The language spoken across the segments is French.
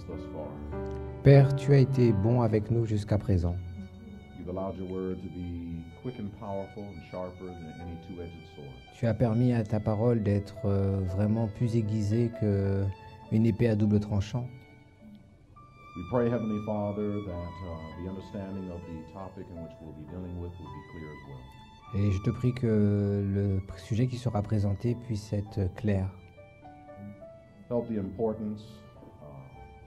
thus far. Père, tu as été bon avec nous jusqu'à présent. You've allowed your word to be quick and powerful and sharper than any two-edged sword. Tu as permis à ta parole d'être vraiment plus aiguisée qu'une épée à double tranchant. We pray, Heavenly Father, that the understanding of the topic in which we'll be dealing with will be clear as well. Et je te prie que le sujet qui sera présenté puisse être clair. Help the importance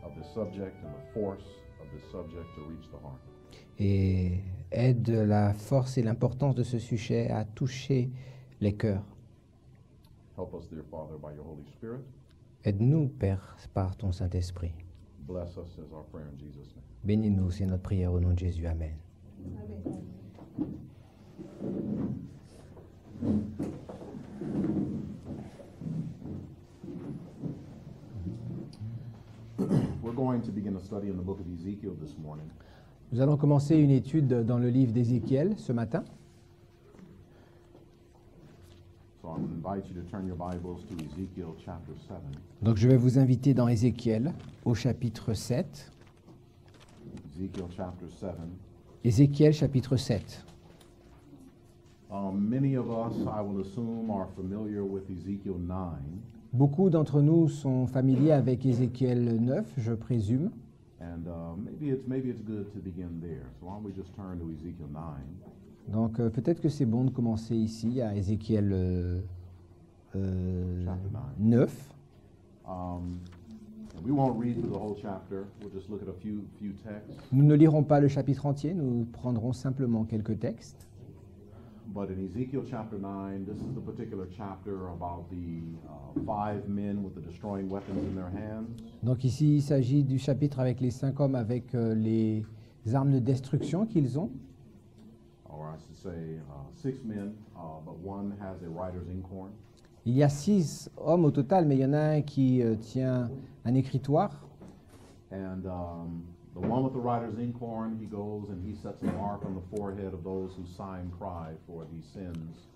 of this subject and the force of this subject to reach the heart. Et aide la force et l'importance de ce sujet à toucher les cœurs. Help us, dear Father, by your Holy Spirit. Aide-nous, Père, par ton Saint-Esprit. Bless us is our prayer in Jesus' name. Bénis-nous, c'est notre prière au nom de Jésus. Amen. We're going to begin a study in the book of Ezekiel this morning. Nous allons commencer une étude dans le livre d'Ézéchiel ce matin. So I'm going to invite you to turn your Bibles to Ezekiel chapter 7. Donc je vais vous inviter dans Ézéchiel au chapitre 7. Ezekiel chapter 7. Ézéchiel chapitre 7. Many of us, I will assume, are familiar with Ezekiel 9. Beaucoup d'entre nous sont familiers avec Ézéchiel 9, je présume. And maybe it's good to begin there. So why don't we just turn to Ezekiel 9. Donc peut-être que c'est bon de commencer ici à Ézéchiel 9. And we won't read through the whole chapter. We'll just look at a few texts. Nous ne lirons pas le chapitre entier, nous prendrons simplement quelques textes. But in Ezekiel chapter 9, this is the particular chapter about the 5 men with the destroying weapons in their hands. Donc ici, il s'agit du chapitre avec les 5 hommes avec les armes de destruction qu'ils ont. Or I should say 6 men, but one has a writer's inkhorn. Il y a 6 hommes au total, mais il y en a un qui tient un écritoire. And the one with the writer's inkhorn, he goes and he sets a mark on the forehead of those who sigh and cry for these sins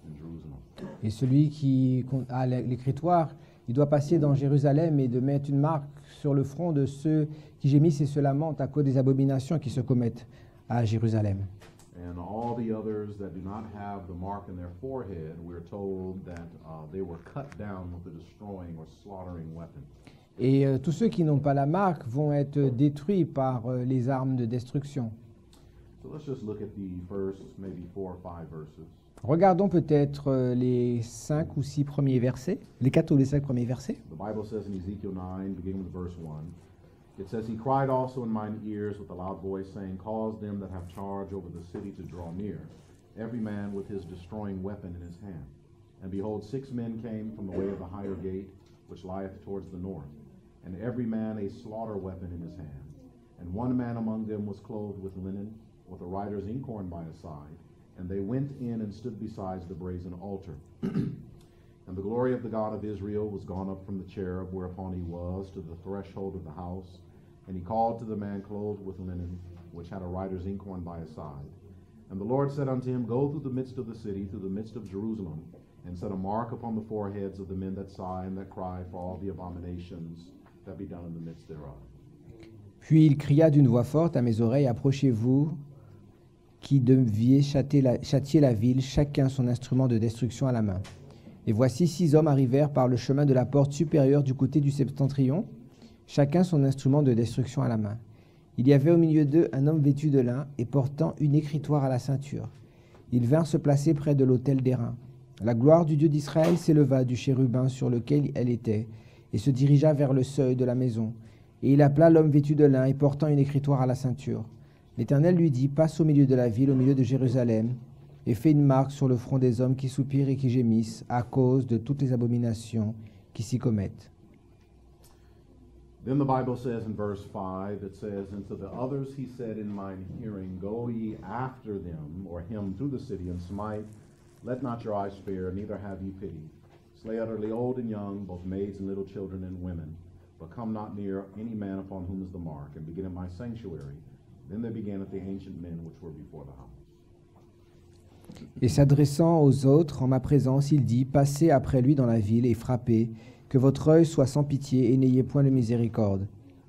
in Jerusalem. Et celui qui a l'écritoire, il doit passer dans Jérusalem et de mettre une marque sur le front de ceux qui gémissent et se lamentent à cause des abominations qui se commettent à Jérusalem. And all the others that do not have the mark in their forehead, we're told that they were cut down with the destroying or slaughtering weapon. Et tous ceux qui n'ont pas la marque vont être détruits par les armes de destruction. So let's just look at the first maybe 4 or 5 verses. Regardons peut-être les 5 ou 6 premiers versets, les 4 ou les 5 premiers versets. The Bible says in Ezekiel 9, beginning with verse 1, it says, He cried also in mine ears with a loud voice, saying, Cause them that have charge over the city to draw near, every man with his destroying weapon in his hand. And behold, 6 men came from the way of the higher gate, which lieth towards the north, and every man a slaughter weapon in his hand. And one man among them was clothed with linen, with a writer's inkhorn by his side. And they went in and stood beside the brazen altar. And the glory of the God of Israel was gone up from the cherub whereupon he was to the threshold of the house. And he called to the man clothed with linen, which had a writer's inkhorn by his side. And the Lord said unto him, Go through the midst of the city, through the midst of Jerusalem, and set a mark upon the foreheads of the men that sigh and that cry for all the abominations that be done in the midst thereof. Puis il cria d'une voix forte à mes oreilles, Approchez-vous, qui deviez châtier la ville, chacun son instrument de destruction à la main. Et voici 6 hommes arrivèrent par le chemin de la porte supérieure du côté du septentrion, chacun son instrument de destruction à la main. Il y avait au milieu d'eux un homme vêtu de lin et portant une écritoire à la ceinture. Ils vinrent se placer près de l'autel d'airain. La gloire du Dieu d'Israël s'éleva du chérubin sur lequel elle était et se dirigea vers le seuil de la maison. Et il appela l'homme vêtu de lin et portant une écritoire à la ceinture. L'Éternel lui dit, Passe au milieu de la ville, au milieu de Jérusalem, et fais une marque sur le front des hommes qui soupirent et qui gémissent à cause de toutes les abominations qui s'y commettent. Then the Bible says in verse 5, it says, And to the others he said in mine hearing, Go ye after them, or him, through the city, and smite. Let not your eyes spare, neither have ye pity. Slay utterly old and young, both maids and little children and women. But come not near any man upon whom is the mark, and begin at my sanctuary. Then they began at the ancient men which were before the house. Et s'adressant aux autres en ma présence, il dit, Passez après lui dans la ville et frappez, que votre œil soit sans pitié et n'ayez point de miséricorde.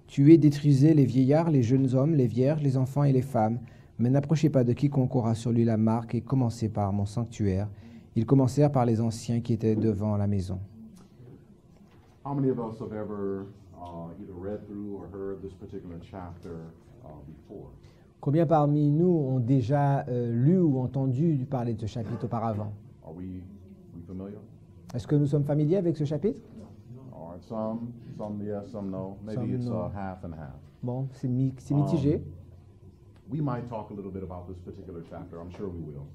Tuez, détruisez les vieillards, les jeunes hommes, les vierges, les enfants et les femmes, mais n'approchez pas de quiconque aura sur lui la marque et commencez par mon sanctuaire. Ils commencèrent par les anciens qui étaient devant la maison. How many of us have ever either read through or heard this particular chapter before? Combien parmi nous ont déjà lu ou entendu parler de ce chapitre auparavant? Are we familiar? Est-ce que nous sommes familiers avec ce chapitre? All right, some yes, some no. Maybe Some it's no. Half and half. Bon, c'est mitigé. We might talk a little bit about this particular chapter. I'm sure we will.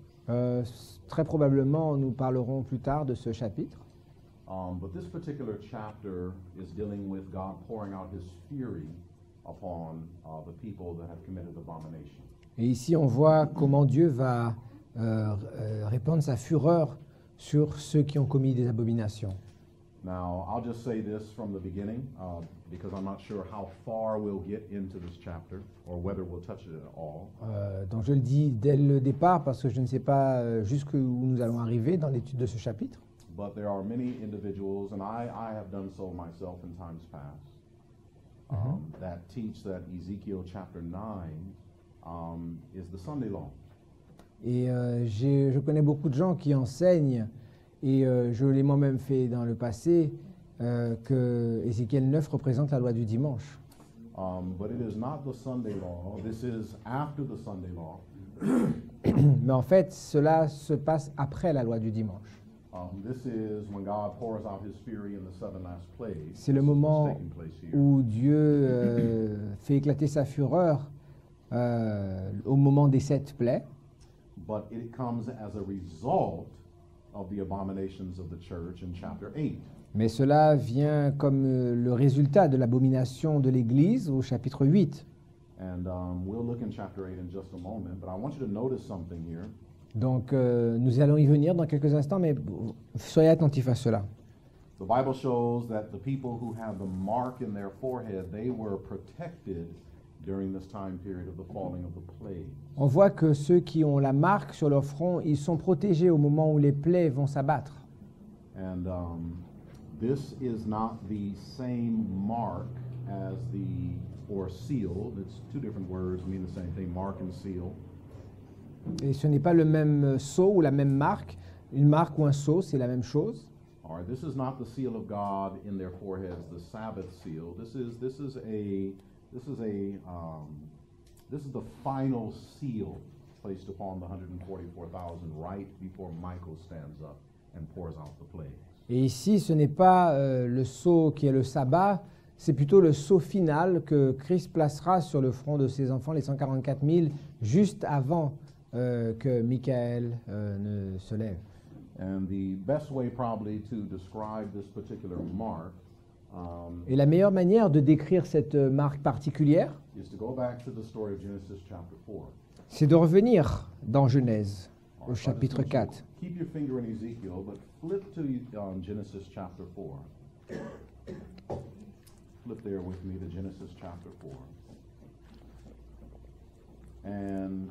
Très probablement, nous parlerons plus tard de ce chapitre. But this particular chapter is dealing with God pouring out His fury upon the people that have committed abomination. Et ici, on voit comment Dieu va répandre sa fureur sur ceux qui ont commis des abominations. Now, I'll just say this from the beginning, because I'm not sure how far we'll get into this chapter or whether we'll touch it at all. Donc je le dis dès le départ parce que je ne sais pas jusqu'où nous allons arriver dans l'étude de ce chapitre. But there are many individuals, and I have done so myself in times past, that teach that Ezekiel chapter 9 is the Sunday law. Et je connais beaucoup de gens qui enseignent, et je l'ai moi-même fait dans le passé, que Ézéchiel 9 représente la loi du dimanche. But it is not the Sunday law. This is after the Sunday law. Mais en fait, cela se passe après la loi du dimanche. This is when God pours out His fury in the seven last plagues. C'est le This is what's moment taking place here. où Dieu fait éclater sa fureur au moment des 7 plaies. But it comes as a result of the abominations of the church in chapter 8. Mais cela vient comme le résultat de l'abomination de l'Église au chapitre 8. And we'll look in chapter 8 in just a moment, but I want you to notice something here. Donc nous allons y venir dans quelques instants, mais soyez attentifs à cela. The Bible shows that the people who have the mark in their forehead, they were protected during this time period of the falling of the plague. On voit que ceux qui ont la marque sur leur front, ils sont protégés au moment où les plaies vont s'abattre. And this is not the same mark as or seal. It's two different words, mean the same thing, mark and seal. Et ce n'est pas le même sceau ou la même marque. Une marque ou un sceau, c'est la même chose. All right, this is not the seal of God in their foreheads, the Sabbath seal. This is the final seal placed upon the 144,000 right before Michael stands up and pours out the plagues. Et ici, ce n'est pas le sceau qui est le sabbat, c'est plutôt le sceau final que Christ placera sur le front de ses enfants, les 144 000, juste avant que Michael ne se lève. And the best way probably to describe this particular mark Et la meilleure manière de décrire cette marque particulière, is to go back to the story of Genesis chapter 4. c'est de revenir dans Genèse, All au right, so I just chapitre want you to 4. Keep your finger in Ezekiel, but flip to Genesis chapter 4. Flip there with me to Genesis chapter 4. And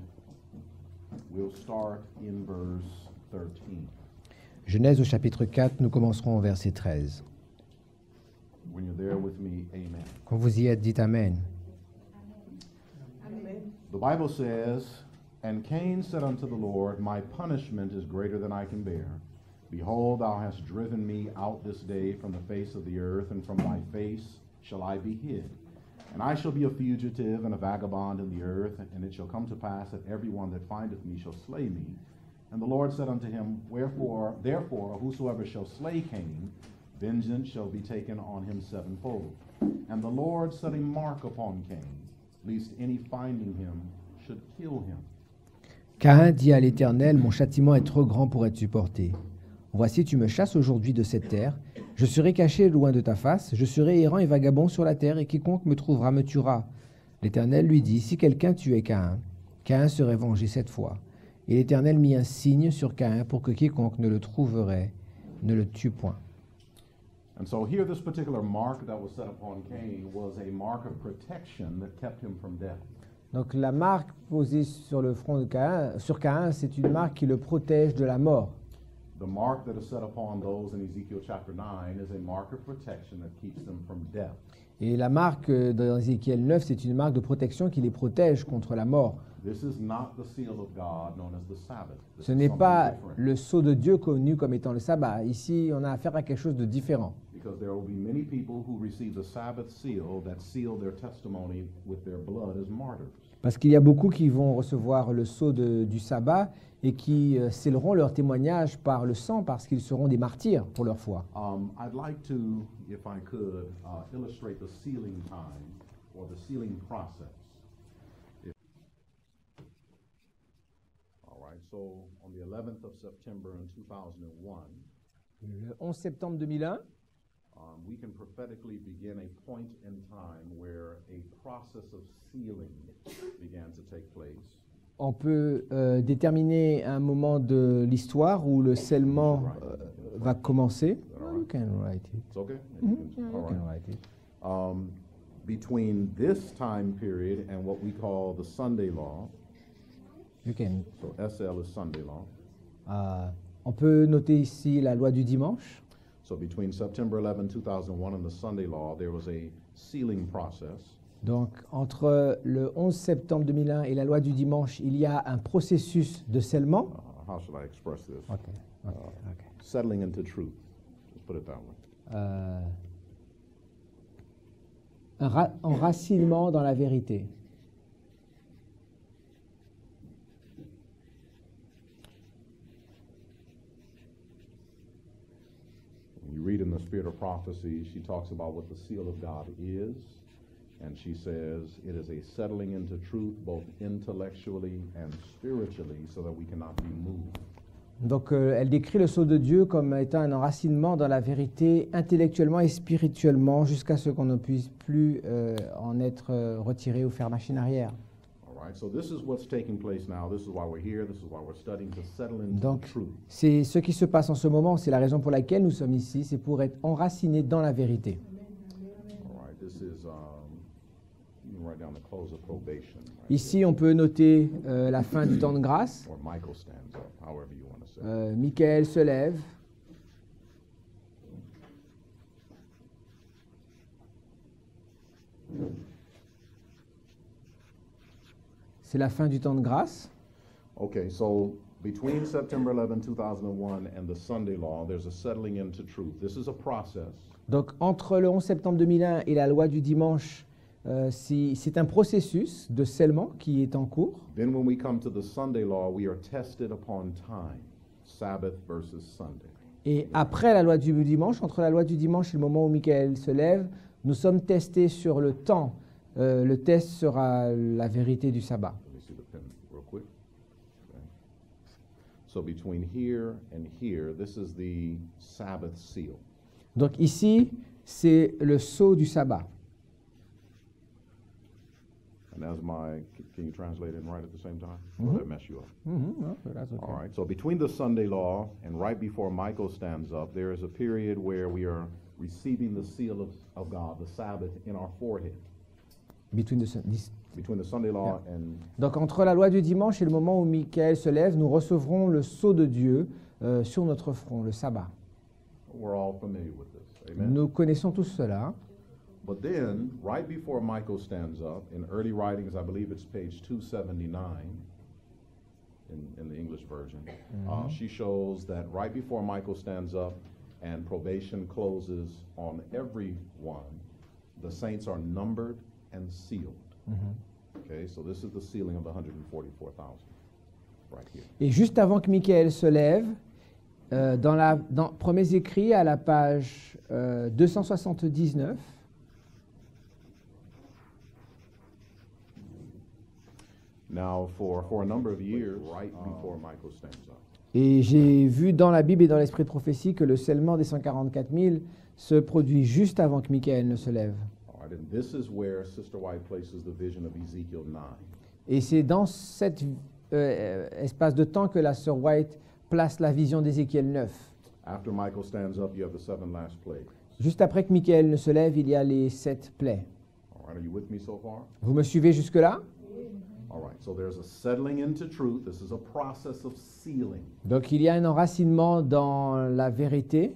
we'll start in verse 13. Genèse au chapitre 4, nous commencerons au verset 13. When you're there with me, amen. Quand vous y êtes, dites Amen. The Bible says, And Cain said unto the Lord, My punishment is greater than I can bear. Behold, thou hast driven me out this day from the face of the earth, and from thy face shall I be hid. And I shall be a fugitive and a vagabond in the earth, and it shall come to pass that every one that findeth me shall slay me. And the Lord said unto him, Therefore, whosoever shall slay Cain, vengeance shall be taken on him sevenfold. And the Lord set a mark upon Cain, lest any finding him should kill him. Caïn dit à l'Éternel, mon châtiment est trop grand pour être supporté. Voici, tu me chasses aujourd'hui de cette terre. Je serai caché loin de ta face. Je serai errant et vagabond sur la terre, et quiconque me trouvera me tuera. L'Éternel lui dit, si quelqu'un tuait Caïn, Caïn serait vengé 7 fois. Et l'Éternel mit un signe sur Caïn pour que quiconque ne le trouverait ne le tue point. And so here, this particular mark that was set upon Cain was a mark of protection that kept him from death. Donc la marque posée sur le front de Caïn, c'est une marque qui le protège de la mort. The mark that is set upon those in Ezekiel chapter 9 is a mark of protection that keeps them from death. Et la marque dans Ézéchiel 9, c'est une marque de protection qui les protège contre la mort. This is not the seal of God known as the Sabbath. This Ce is n'est something pas different. le sceau de Dieu connu comme étant le sabbat. Ici, on a affaire à quelque chose de différent. Because there will be many people who receive the Sabbath seal that seal their testimony with their blood as martyrs. Parce qu'il y a beaucoup qui vont recevoir le sceau du sabbat et qui scelleront leur témoignage par le sang parce qu'ils seront des martyrs pour leur foi. I'd like to, if I could, illustrate the sealing time or the sealing process. All right, so on the 11th of September in 2001, Le 11 septembre 2001, we can prophetically begin a point in time where a process of sealing began to take place. on peut déterminer un moment de l'histoire où le scellement va commencer. You can write it. It's okay? Yeah, All you right. can write it. Between this time period and what we call the Sunday law, You can. so SL is Sunday law, On peut noter ici la loi du dimanche. so between September 11, 2001 and the Sunday law, there was a sealing process. Donc, entre le 11 septembre 2001 et la loi du dimanche, il y a un processus de scellement. How should I express this? Ok. Settling into truth. Let's put it that way. Un enracinement dans la vérité. When you read in the Spirit of Prophecy, she talks about what the seal of God is, and she says it is a settling into truth both intellectually and spiritually so that we cannot be moved. Donc, elle décrit le sceau de Dieu comme étant un enracinement dans la vérité intellectuellement et spirituellement jusqu'à ce qu'on ne puisse plus en être retiré ou faire machine arrière. All right, so this is what's taking place now. This is why we're here. This is why we're studying to settle into Donc, truth. c'est ce qui se passe en ce moment, c'est la raison pour laquelle nous sommes ici, c'est pour être enracinés dans la vérité. All right, this is, you can write down the close of probation. Right Ici, on peut noter la fin du temps de grâce. there. Or Michael stands up, however you want to say it. Michael se lève. C'est la fin du temps de grâce. Okay, so between September 11, 2001 and the Sunday law, there's a settling into truth. This is a process. Donc, entre le 11 septembre 2001 et la loi du dimanche, c'est un processus de scellement qui est en cours. Then when we come to the Sunday law, we are tested upon time, Sabbath versus Sunday. Et après la loi du dimanche, entre la loi du dimanche et le moment où Michael se lève, nous sommes testés sur le temps. Le test sera la vérité du sabbat. Let me see the pen real quick. Okay. So between here and here, this is the Sabbath seal. Donc ici, c'est le sceau du sabbat. And as can you translate it and write at the same time? Or did I mess you up? No, that's okay. All right, so between the Sunday law and right before Michael stands up, there is a period where we are receiving the seal of God, the Sabbath, in our forehead. Between Between the Sunday law and Donc entre la loi du dimanche et le moment où Michael se lève, nous recevrons le sceau de Dieu sur notre front, le sabbat. we're all familiar with this. Amen. Nous connaissons tous cela. But then, right before Michael stands up, in early writings, I believe it's page 279 in the English version, she shows that right before Michael stands up and probation closes on everyone, the saints are numbered and sealed. Okay, so this is the sealing of the 144,000 right here. Et juste avant que Michael se lève, dans Premiers Écrits, à la page 279, Now, for a number of years, right before Michael stands up, et j'ai vu dans la Bible et dans l'esprit de prophétie que le scellement des 144 000 se produit juste avant que Michael ne se lève. all right, and this is where Sister White places the vision of Ezekiel 9. Et c'est dans cet espace de temps que la sœur White place la vision d'Ézéchiel 9. After Michael stands up, you have the 7 last plagues. Juste après que Michael ne se lève, il y a les 7 plaies. All right, are you with me so far? Vous me suivez jusque-là? All right, so there's a settling into truth. This is a process of sealing. Donc il y a un enracinement dans la vérité.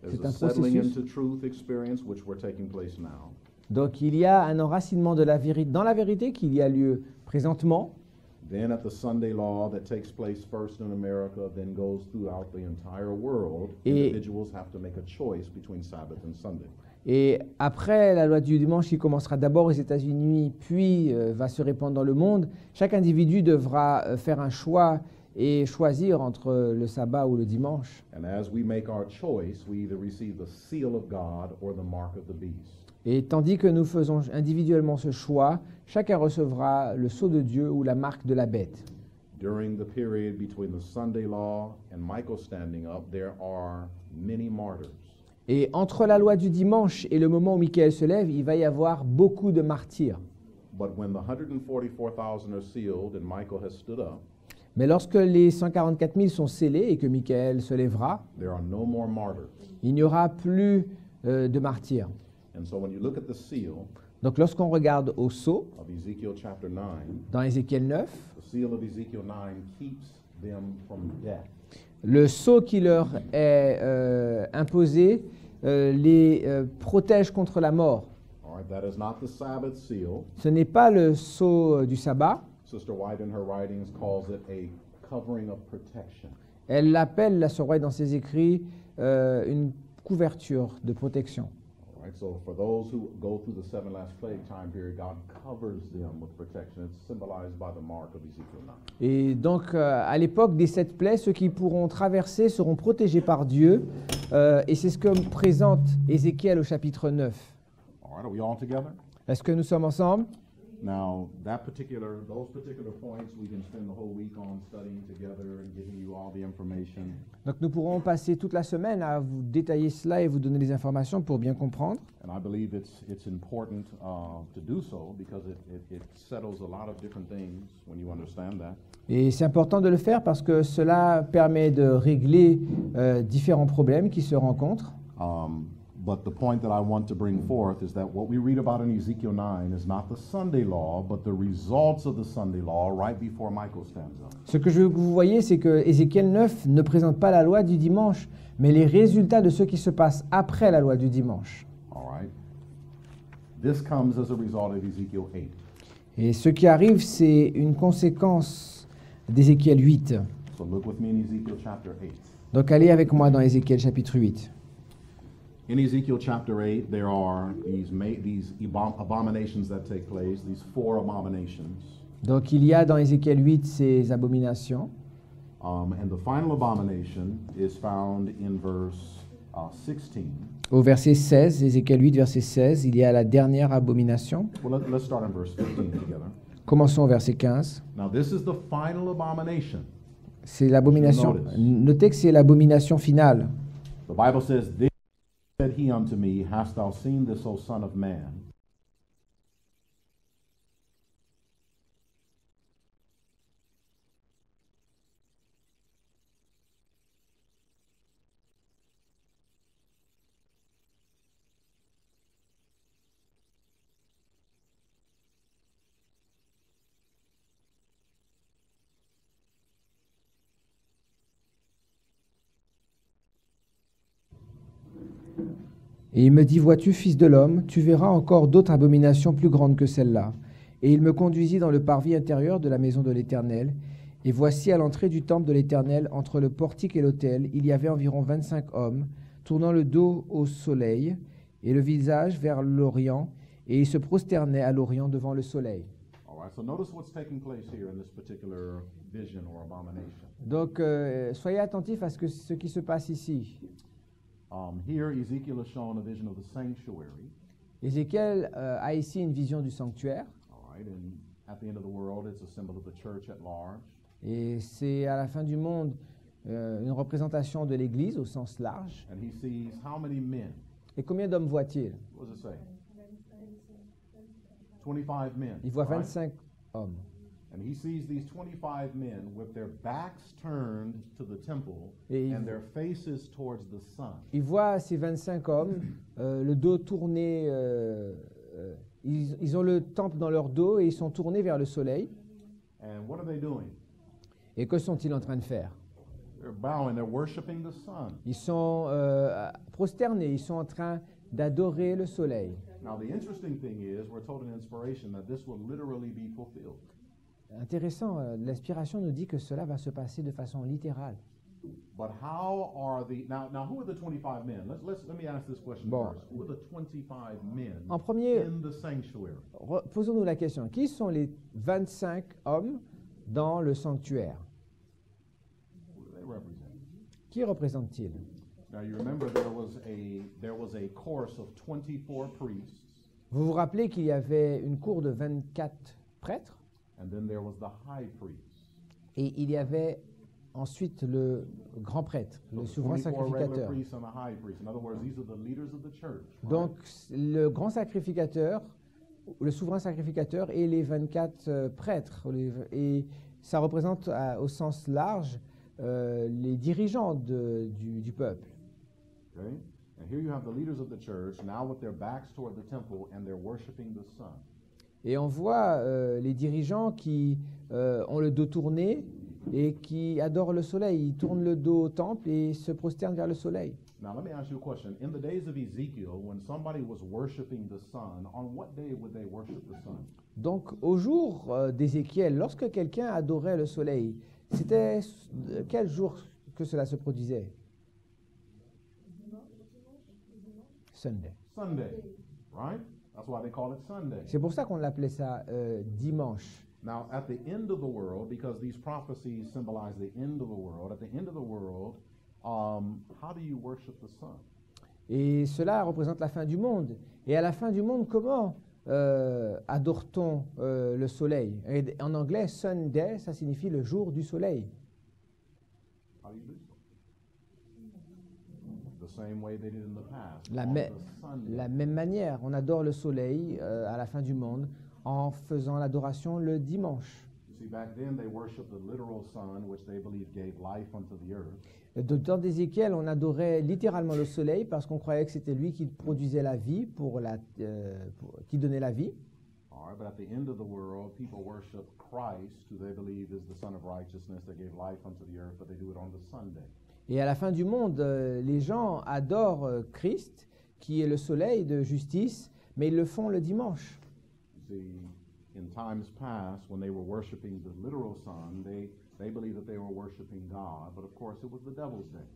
There's C'est a un settling processus. into truth experience which we're taking place now. Donc il y a un enracinement de la vérité, dans la vérité qu'il y a lieu présentement. Then at the Sunday law that takes place first in America, then goes throughout the entire world, Et- individuals have to make a choice between Sabbath and Sunday. Et après la loi du dimanche qui commencera d'abord aux États-Unis, puis va se répandre dans le monde, chaque individu devra faire un choix et choisir entre le sabbat ou le dimanche. And as we make our choice, we either receive the seal of God or the mark of the beast. Et tandis que nous faisons individuellement ce choix, chacun recevra le sceau de Dieu ou la marque de la bête. During the period between the Sunday law and Michael standing up, there are many martyrs. Et entre la loi du dimanche et le moment où Michael se lève, il va y avoir beaucoup de martyrs. But when the 144,000 are sealed and Michael has stood up, Mais lorsque les 144 000 sont scellés et que Michael se lèvera, there are no more martyrs. il n'y aura plus de martyrs. And so when you look at the seal Donc lorsqu'on regarde au sceau, of Ezekiel chapter 9, dans Ézéchiel 9, the seal of Ezekiel 9 keeps them from death. le sceau qui leur est imposé les protège contre la mort. All right, that is not the Sabbath seal. Ce n'est pas le sceau du sabbat. Sister White in her writings calls it a covering of protection. Elle l'appelle, la sœur White, dans ses écrits, une couverture de protection. All right, so for those who go through the seven last plague time period, God covers them with protection. It's symbolized by the mark of Ezekiel 9. Et donc, à l'époque des 7 plaies, ceux qui pourront traverser seront protégés par Dieu. Et c'est ce que présente Ézéchiel au chapitre 9. All right, are we all together? Est-ce que nous sommes ensemble? Now, those particular points, we can spend the whole week on studying together and giving you all the information. Donc, nous pourrons passer toute la semaine à vous détailler cela et vous donner les informations pour bien comprendre. And I believe it's important to do so because it settles a lot of different things when you understand that. Et c'est important de le faire parce que cela permet de régler différents problèmes qui se rencontrent. But the point that I want to bring forth is that what we read about in Ezekiel 9 is not the Sunday law, but the results of the Sunday law right before Michael stands up. Ce que je veux que vous voyez, c'est que Ézéchiel 9 ne présente pas la loi du dimanche, mais les résultats de ce qui se passe après la loi du dimanche. All right? This comes as a result of Ezekiel 8. Et ce qui arrive, c'est une conséquence d'Ézéchiel 8. So look with me in Ezekiel chapter 8. Donc allez avec moi dans Ézéchiel chapitre 8. In Ezekiel chapter 8, there are these abominations that take place, these 4 abominations. Donc il y a dans Ézéchiel 8 ces abominations. And the final abomination is found in verse 16. Au verset 16, Ézéchiel 8, verset 16, il y a la dernière abomination. Well, let's start in verse 15 together. Commençons au verset 15. Now, this is the final abomination. C'est l'abomination. Notice. Notez que c'est l'abomination finale. The Bible says, "This said he unto me, Hast thou seen this, O son of man? Et il me dit, vois-tu, fils de l'homme, tu verras encore d'autres abominations plus grandes que celle-là. Et il me conduisit dans le parvis intérieur de la maison de l'Éternel. Et voici à l'entrée du temple de l'Éternel, entre le portique et l'autel, il y avait environ 25 hommes, tournant le dos au soleil et le visage vers l'Orient, et ils se prosternaient à l'Orient devant le soleil. All right, so notice what's taking place here in this particular vision or abomination. Donc, soyez attentifs à ce qui se passe ici. Here, Ezekiel is shown a vision of the sanctuary. Ézéchiel a ici une vision du sanctuaire. All right, and at the end of the world, it's a symbol of the church at large. Et c'est à la fin du monde une représentation de l'Église au sens large. And he sees how many men? Et combien d'hommes voit-il? What does it say? 25 men. Il voit right? 25 hommes. And he sees these 25 men with their backs turned to the temple Et and their faces towards the sun. Il voit ces 25 hommes, le dos tourné, ils ont le temple dans leur dos et ils sont tournés vers le soleil. And what are they doing? Et que sont-ils en train de faire? They're bowing, they're worshiping the sun. Ils sont prosternés, ils sont en train d'adorer le soleil. Now, the interesting thing is, we're told in inspiration that this will literally be fulfilled. Intéressant, l'inspiration nous dit que cela va se passer de façon littérale. But how are who are the 25 men? Let me ask this question Bon. first. Who are the 25 men En premier, in the sanctuary? posons-nous la question. Qui sont les 25 hommes dans le sanctuaire? Who do they represent? Qui représentent-ils? Now you remember there was a course of 24 priests, Vous vous rappelez qu'il y avait une cour de 24 prêtres and then there was the high priest. et il y avait ensuite le grand prêtre, So le the souverain 24 regular sacrificateur. priests and the high priest. In other words, these are the leaders of the church. right? Donc le grand sacrificateur, le souverain sacrificateur et les 24 prêtres. Et ça représente au sens large les dirigeants du peuple. Okay? And here you have the leaders of the church now with their backs toward the temple and they're worshiping the sun. Et on voit les dirigeants qui ont le dos tourné et qui adorent le soleil. Ils tournent le dos au temple et se prosternent vers le soleil. Now let me ask you a question. In the days of Ezekiel, when somebody was worshiping the sun, on what day would they worship the sun? Donc au jour d'Ézéchiel, lorsque quelqu'un adorait le soleil, c'était quel jour que cela se produisait? Sunday. Sunday, right? That's why they call it Sunday. C'est pour ça qu'on l'appelait ça dimanche. Now, at the end of the world, because these prophecies symbolize the end of the world, at the end of the world, how do you worship the sun? Et cela représente la fin du monde. Et à la fin du monde, comment adore-t-on le soleil? Et en anglais, Sunday, ça signifie le jour du soleil. How do you do so? The same way they did in the past. La, on mê- the Sunday. la même manière, on adore le soleil à la fin du monde en faisant l'adoration le dimanche. You see, back then they worshipped the literal sun, which they believed gave life unto the earth. Dans le temps d'Ézéchiel, on adorait littéralement le soleil parce qu'on croyait que c'était lui qui produisait la vie, qui donnait la vie. All right, but at the end of the world, people worship Christ, who they believe is the Son of Righteousness that gave life unto the earth, but they do it on the Sunday. Et à la fin du monde, les gens adorent Christ, qui est le soleil de justice, mais ils le font le dimanche. You see, in times past, when they were worshiping the literal sun, they believed that they were worshiping God, but of course it was the devil's day.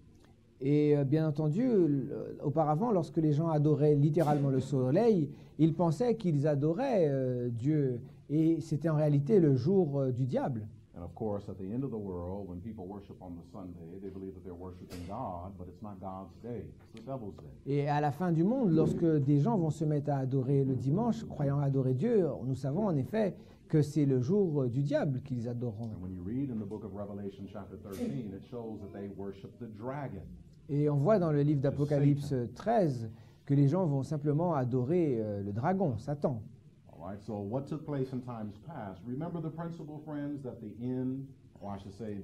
Et bien entendu, auparavant, lorsque les gens adoraient littéralement le soleil, ils pensaient qu'ils adoraient Dieu, et c'était en réalité le jour du diable. And of course, at the end of the world, when people worship on the Sunday, they believe that they're worshiping God, but it's not God's day, it's the devil's day. Et à la fin du monde, lorsque des gens vont se mettre à adorer le dimanche, croyant adorer Dieu, nous savons en effet que c'est le jour du diable qu'ils adoreront. And when you read in the book of Revelation chapter 13, it shows that they worship the dragon. Et on voit dans le livre d'Apocalypse 13 que les gens vont simplement adorer le dragon, Satan. All right, so what took place in times past? Remember the principle, friends, that the end, or I should say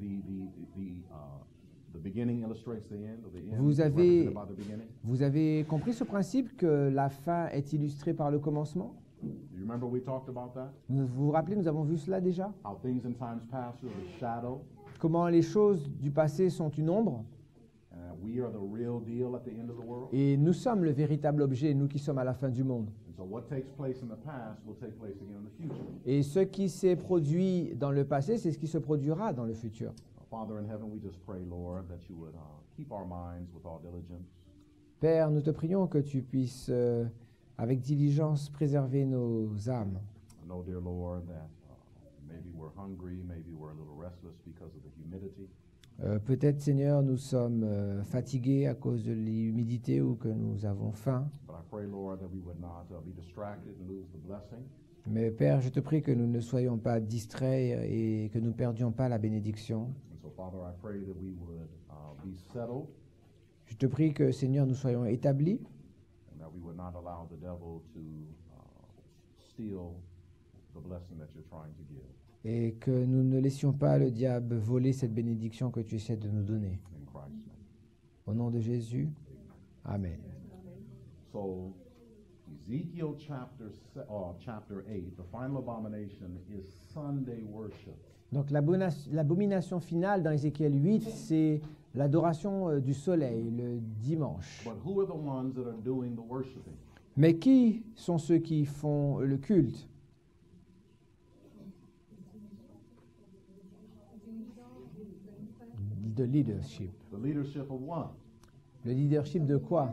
the beginning illustrates the end, or the end Vous is avez- represented by the beginning? Vous avez compris ce principe que la fin est illustrée par le commencement? Do you remember we talked about that? Vous vous rappelez, nous avons vu cela déjà? How things in times past are the shadow, Comment les choses du passé sont une ombre and we are the real deal at the end of the world. et nous sommes le véritable objet, nous qui sommes à la fin du monde. And so what takes place in the past will take place again in the future. Et ce qui s'est produit dans le passé, c'est ce qui se produira dans le futur. Father in heaven, we just pray, Lord, that you would keep our minds with all diligence. Père, nous te prions que tu puisses, avec diligence, préserver nos âmes. I know, dear Lord, that maybe we're hungry, maybe we're a little restless because of the humidity. Peut-être, Seigneur, nous sommes fatigués à cause de l'humidité ou que nous avons faim. But I pray, Lord, that we would not be distracted and lose the blessing. Mais Père, je te prie que nous ne soyons pas distraits et que nous ne perdions pas la bénédiction. And so, Father, I pray that we would be settled Je te prie que, Seigneur, nous soyons établis and that we would not allow the devil to steal the blessing that you're trying to give. et que nous ne laissions pas le diable voler cette bénédiction que tu essaies de nous donner. In Christ's name. Au nom de Jésus, Amen. So, Ezekiel chapter 8, the final abomination is Sunday worship. Donc l'abomination finale dans Ézéchiel 8, c'est l'adoration du soleil le dimanche. But who are the ones that are doing the worshiping? Mais qui sont ceux qui font le culte? The leadership. The leadership of what? Le leadership de quoi?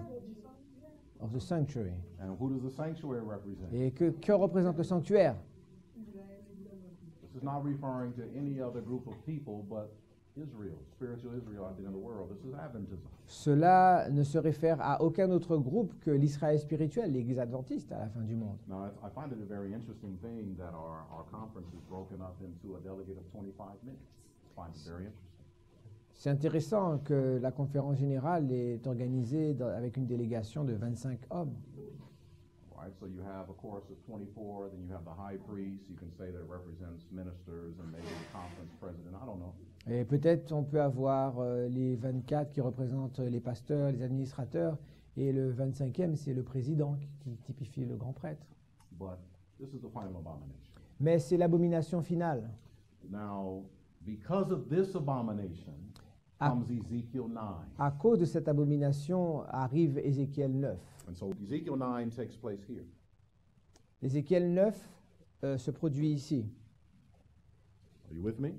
Of the sanctuary. And who does the sanctuary represent? Et que représente le sanctuaire? This is not referring to any other group of people but Israel, spiritual Israel out there in the world. This is Adventism. Cela ne se réfère à aucun autre groupe que l'Israël spirituel, l'Église adventiste à la fin du monde. Now, I find it a very interesting thing that our conference is broken up into a delegate of 25 minutes. I find it very interesting. C'est intéressant que la conférence générale est organisée avec une délégation de 25 hommes. Right, so you have a chorus of 24, then you have the high priest. You can say that it represents ministers and maybe the conference president. I don't know. Et peut-être on peut avoir les 24 qui représentent les pasteurs, les administrateurs, et le 25e, c'est le président qui typifie le grand prêtre. But this is the final abomination. Mais c'est l'abomination finale. Now, because of this abomination comes Ezekiel 9. À cause de cette abomination arrive Ézéchiel 9. And so Ezekiel 9 takes place here. Ézéchiel 9 se produit ici. Are you with me?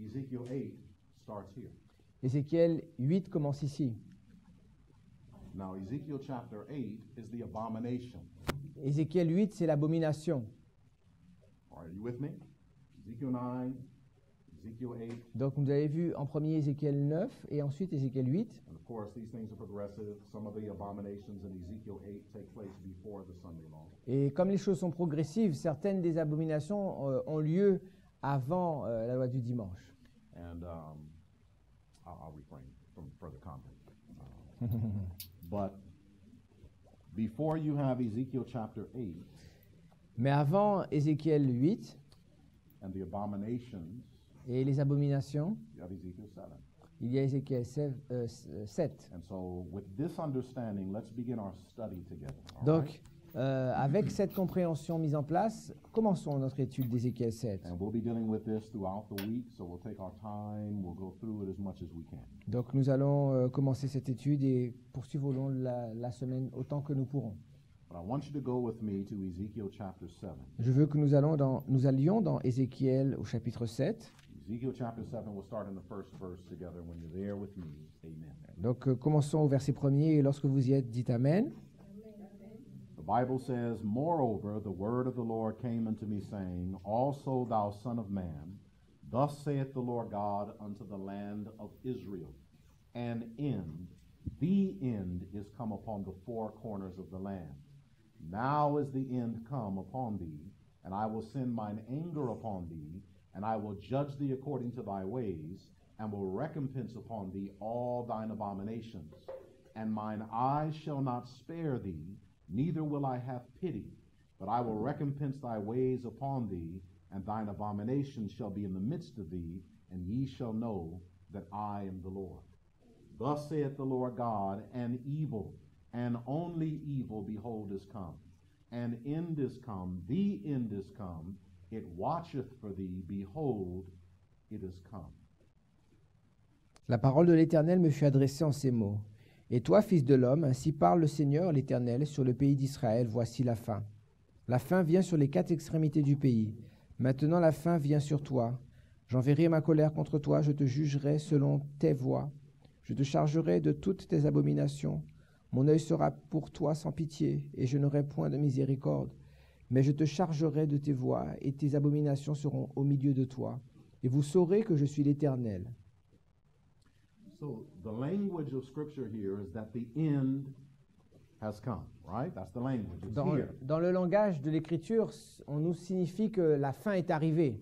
Ezekiel 8 starts here. Ézéchiel 8 commence ici. Now, Ezekiel chapter 8 is the abomination. Ézéchiel 8, c'est l'abomination. Are you with me? Ezekiel 9, Ezekiel 8. Donc vous avez vu en premier Ézéchiel 9 et ensuite Ézéchiel 8. And of course, these things are progressive. Some of the abominations in Ezekiel 8 take place before the Sunday law. Et comme les choses sont progressives, certaines des abominations ont lieu avant la loi du dimanche. And I'll refrain from further comment. But before you have Ezekiel chapter 8 Mais avant Ézéchiel 8 and the abominations, et les abominations, you have Ezekiel 7. il y a Ézéchiel 7. And so with this understanding, let's begin our study together. all right? Donc, avec cette compréhension mise en place, commençons notre étude d'Ézéchiel 7. And we'll be dealing with this throughout the week, so we'll take our time, we'll go through it as much as we can. Donc nous allons commencer cette étude et poursuivre au long de la semaine autant que nous pourrons. But I want you to go with me to Ezekiel chapter 7. Je veux que nous allions dans Ézéchiel au chapitre 7. Ezekiel chapter 7, we'll start in the first verse together. When you're there with me, amen. Donc commençons au verset 1er et lorsque vous y êtes, dites Amen. The Bible says, Moreover, the word of the Lord came unto me, saying, Also thou son of man, thus saith the Lord God unto the land of Israel, An end, the end is come upon the four corners of the land. Now is the end come upon thee, and I will send mine anger upon thee, and I will judge thee according to thy ways, and will recompense upon thee all thine abominations. And mine eyes shall not spare thee, neither will I have pity, but I will recompense thy ways upon thee, and thine abominations shall be in the midst of thee, and ye shall know that I am the Lord. Thus saith the Lord God, An evil, and only evil, behold, is come. An end is come, the end is come. It watcheth for thee, behold, it is come. La parole de l'Éternel me fut adressée en ces mots. Et toi, fils de l'homme, ainsi parle le Seigneur l'Éternel sur le pays d'Israël, voici la fin. La fin vient sur les quatre extrémités du pays. Maintenant la fin vient sur toi. J'enverrai ma colère contre toi, je te jugerai selon tes voies. Je te chargerai de toutes tes abominations. Mon œil sera pour toi sans pitié, et je n'aurai point de miséricorde. Mais je te chargerai de tes voies, et tes abominations seront au milieu de toi. Et vous saurez que je suis l'Éternel. So the language of Scripture here is that the end has come, right? That's the language. It's here, Dans le langage de l'Écriture, on nous signifie que la fin est arrivée.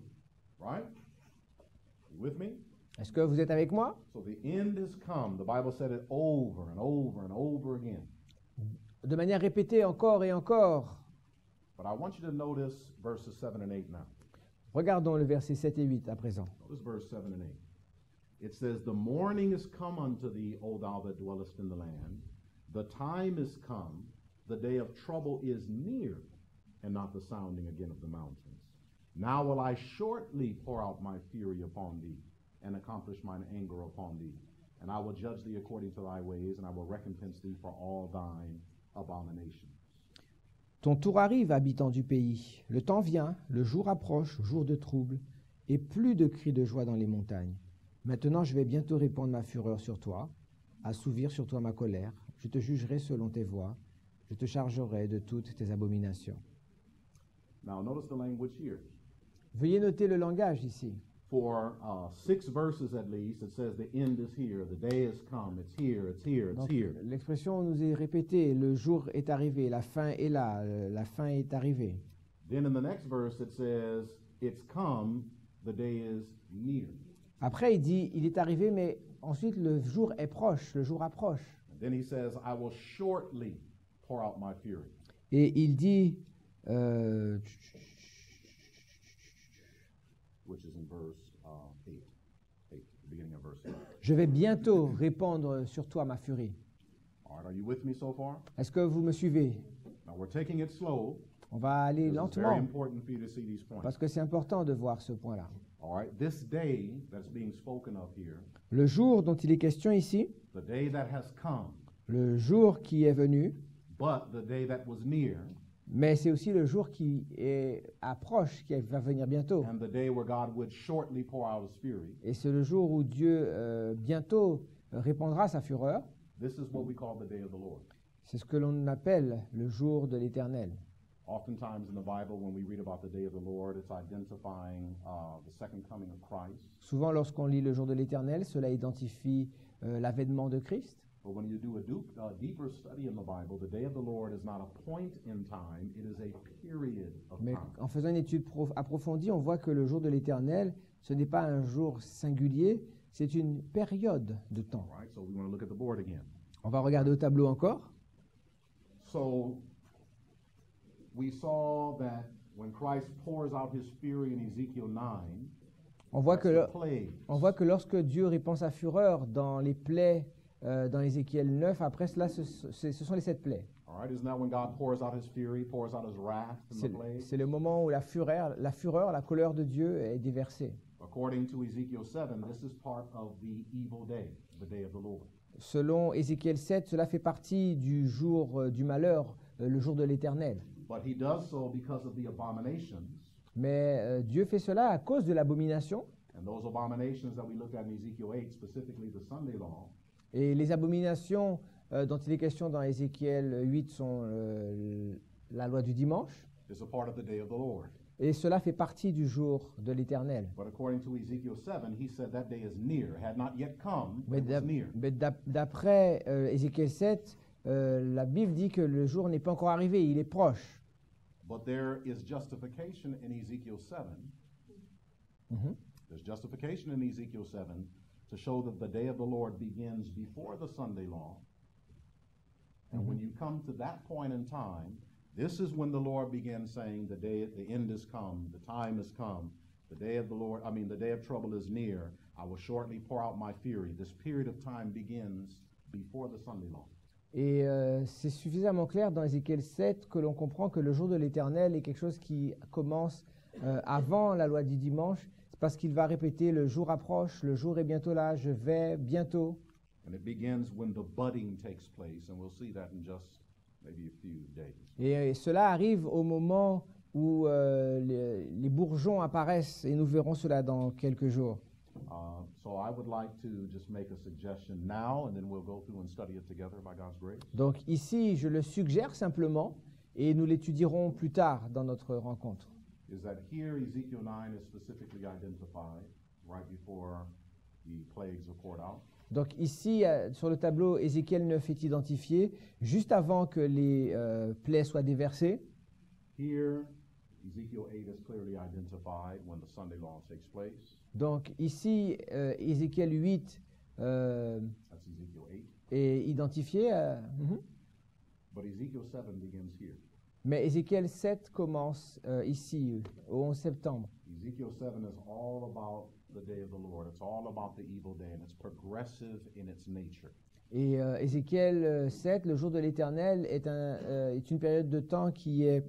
right? You with me? Est-ce que vous êtes avec moi? So the end has come. The Bible said it over and over and over again. De manière répétée encore et encore. But I want you to notice verses 7 and 8 now. Regardons le verset 7 et 8 à présent. Notice verse 7 and 8. It says, The morning is come unto thee, O thou that dwellest in the land. The time is come, the day of trouble is near, and not the sounding again of the mountains. Now will I shortly pour out my fury upon thee, and accomplish mine anger upon thee. And I will judge thee according to thy ways, and I will recompense thee for all thine abominations. Ton tour arrive, habitant du pays. Le temps vient, le jour approche, jour de trouble, et plus de cris de joie dans les montagnes. Maintenant, je vais bientôt répandre ma fureur sur toi, assouvir sur toi ma colère. Je te jugerai selon tes voies. Je te chargerai de toutes tes abominations. Now notice the language here. Veuillez noter le langage ici. For 6 verses at least, it says the end is here, the day has come, it's here, it's here, it's Donc, here. l'expression nous est répétée, le jour est arrivé, la fin est là, la fin est arrivée. Then in the next verse it says, it's come, the day is near. Après, il dit, il est arrivé, mais ensuite le jour est proche, le jour approche. And then he says, I will shortly pour out my fury. Et il dit, Which is in verse 8, the beginning of verse 8. je vais bientôt répandre sur toi ma furie. All right, are you with me so far? Est-ce que vous me suivez? Now we're taking it slow. On va aller It's very lentement, important for you to see these points. parce que c'est important de voir ce point-là. All right, this day that's being spoken of here, Le jour dont il est question ici, the day that has come, le jour qui est venu, but the day that was near, mais c'est aussi le jour qui est approche, qui va venir bientôt. and the day where God would shortly pour out his fury. Et c'est le jour où Dieu bientôt répandra sa fureur. This is what we call the day of the Lord. C'est ce que l'on appelle le jour de l'Éternel. Oftentimes in the Bible, when we read about the day of the Lord, it's identifying the second coming of Christ. Souvent, lorsqu'on lit le jour de l'Éternel, cela identifie l'avènement de Christ. But when you do a deeper study in the Bible, the day of the Lord is not a point in time, it is a period of Mais time. en faisant une étude approfondie, on voit que le jour de l'Éternel, ce n'est pas un jour singulier, c'est une période de temps. All right, so we want to look at the board again. On va regarder au tableau encore. So we saw that when Christ pours out his fury in Ezekiel 9, On voit that's que, the plagues. on voit que lorsque Dieu répand sa fureur dans les plaies, dans Ézéchiel 9, après cela, ce sont les 7 plaies. All right, isn't that when God pours out his fury, pours out his wrath in C'est the plagues? c'est le moment où la fureur, la colère de Dieu est déversée. According to Ezekiel 7, this is part of the evil day, the day of the Lord. Selon Ézéchiel 7, cela fait partie du jour du malheur, le jour de l'Éternel. But he does so because of the abominations, Mais Dieu fait cela à cause de l'abomination. and those abominations that we looked at in Ezekiel 8, specifically the Sunday law, Et les abominations dont il est question dans Ézéchiel 8 sont la loi du dimanche. is a part of the day of the Lord. Et cela fait partie du jour de l'Éternel. But according to Ezekiel 7, he said that day is near, had not yet come, Mais but it was near. d'après Ézéchiel 7, la Bible dit que le jour n'est pas encore arrivé, il est proche. But there is justification in Ezekiel 7. Mhm. There's justification in Ezekiel 7 to show that the day of the Lord begins before the Sunday law. And when you come to that point in time, this is when the Lord begins saying, the end is come, the time has come, the day of the Lord, the day of trouble is near. I will shortly pour out my fury. This period of time begins before the Sunday law. Et c'est suffisamment clair dans Ézéchiel 7 que l'on comprend que le jour de l'Éternel est quelque chose qui commence avant la loi du dimanche. C'est parce qu'il va répéter le jour approche, le jour est bientôt là, je vais bientôt. And it begins when the budding takes place, and we'll see that in just maybe a few days. Et cela arrive au moment où les bourgeons apparaissent, et nous verrons cela dans quelques jours. So I would like to just make a suggestion now, and then we'll go through and study it together by God's grace. Donc ici, je le suggère simplement, et nous l'étudierons plus tard dans notre rencontre. Is that here Ezekiel 9 is specifically identified right before the plagues are poured out. Donc ici, sur le tableau, Ézéchiel 9 est identifié juste avant que les plaies soient déversées. Here, Ezekiel 8 is clearly identified when the Sunday law takes place. Donc ici, Ézéchiel 8 That's Ezekiel 8. est identifié, But Ezekiel 7 begins here. mais Ézéchiel 7 commence ici, au 11 septembre. Ezekiel 7 is all about the day of the Lord. It's all about the evil day, and it's progressive in its nature. Et Ézéchiel 7, le jour de l'Éternel, est une période de temps qui est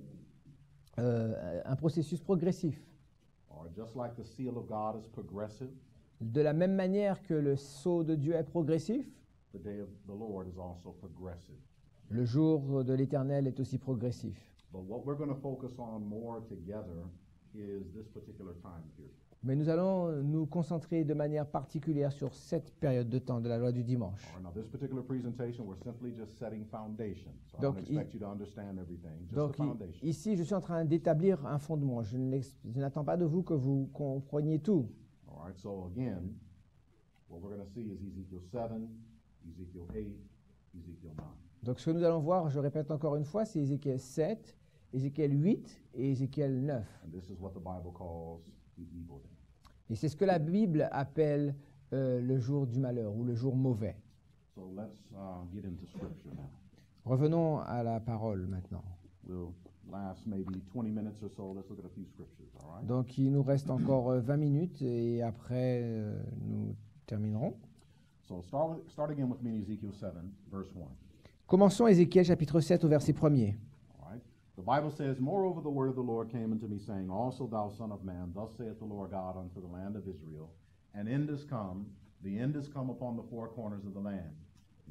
un processus progressif. Or just like the seal of God is progressive, De la même manière que le sceau de Dieu est progressif, the day of the Lord is also progressive. le jour de l'Éternel est aussi progressif. But what we're going to focus on more together is this particular time period. Mais nous allons nous concentrer de manière particulière sur cette période de temps de la loi du dimanche. All right, now this particular presentation, we're simply just setting foundation. So I Donc, don't expect you to understand everything, just Donc the foundation. ici, je suis en train d'établir un fondement. Je n'attends pas de vous que vous compreniez tout. All right, so again, what we're going to see is Ezekiel 7, Ezekiel 8, Ezekiel 9. Donc ce que nous allons voir, je répète encore une fois, c'est Ézéchiel 7, Ézéchiel 8 et Ézéchiel 9. And this is what the Bible calls the evil day. Et c'est ce que la Bible appelle le jour du malheur ou le jour mauvais. So let's get into Scripture now. Revenons à la parole maintenant. We'll last maybe 20 minutes or so. Let's look at a few scriptures, all right? Donc il nous reste encore 20 minutes et après nous terminerons. So start again with me in Ezekiel 7, verse 1. Commençons Ézéchiel chapitre 7 au verset 1er. All right? The Bible says, Moreover, the word of the Lord came unto me, saying, Also thou son of man, thus saith the Lord God unto the land of Israel, An end is come, the end is come upon the four corners of the land.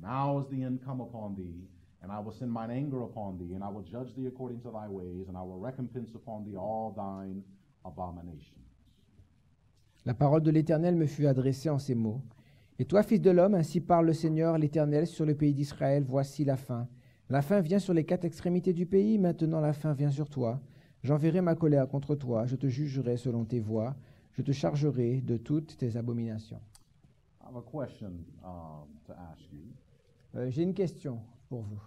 Now is the end come upon thee, and I will send mine anger upon thee, and I will judge thee according to thy ways, and I will recompense upon thee all thine abominations. La parole de l'Éternel me fut adressée en ces mots. Et toi, fils de l'homme, ainsi parle le Seigneur l'Éternel sur le pays d'Israël, voici la fin. La fin vient sur les quatre extrémités du pays, maintenant la fin vient sur toi. J'enverrai ma colère contre toi, je te jugerai selon tes voies, je te chargerai de toutes tes abominations. I have a question to ask you. J'ai une question pour vous.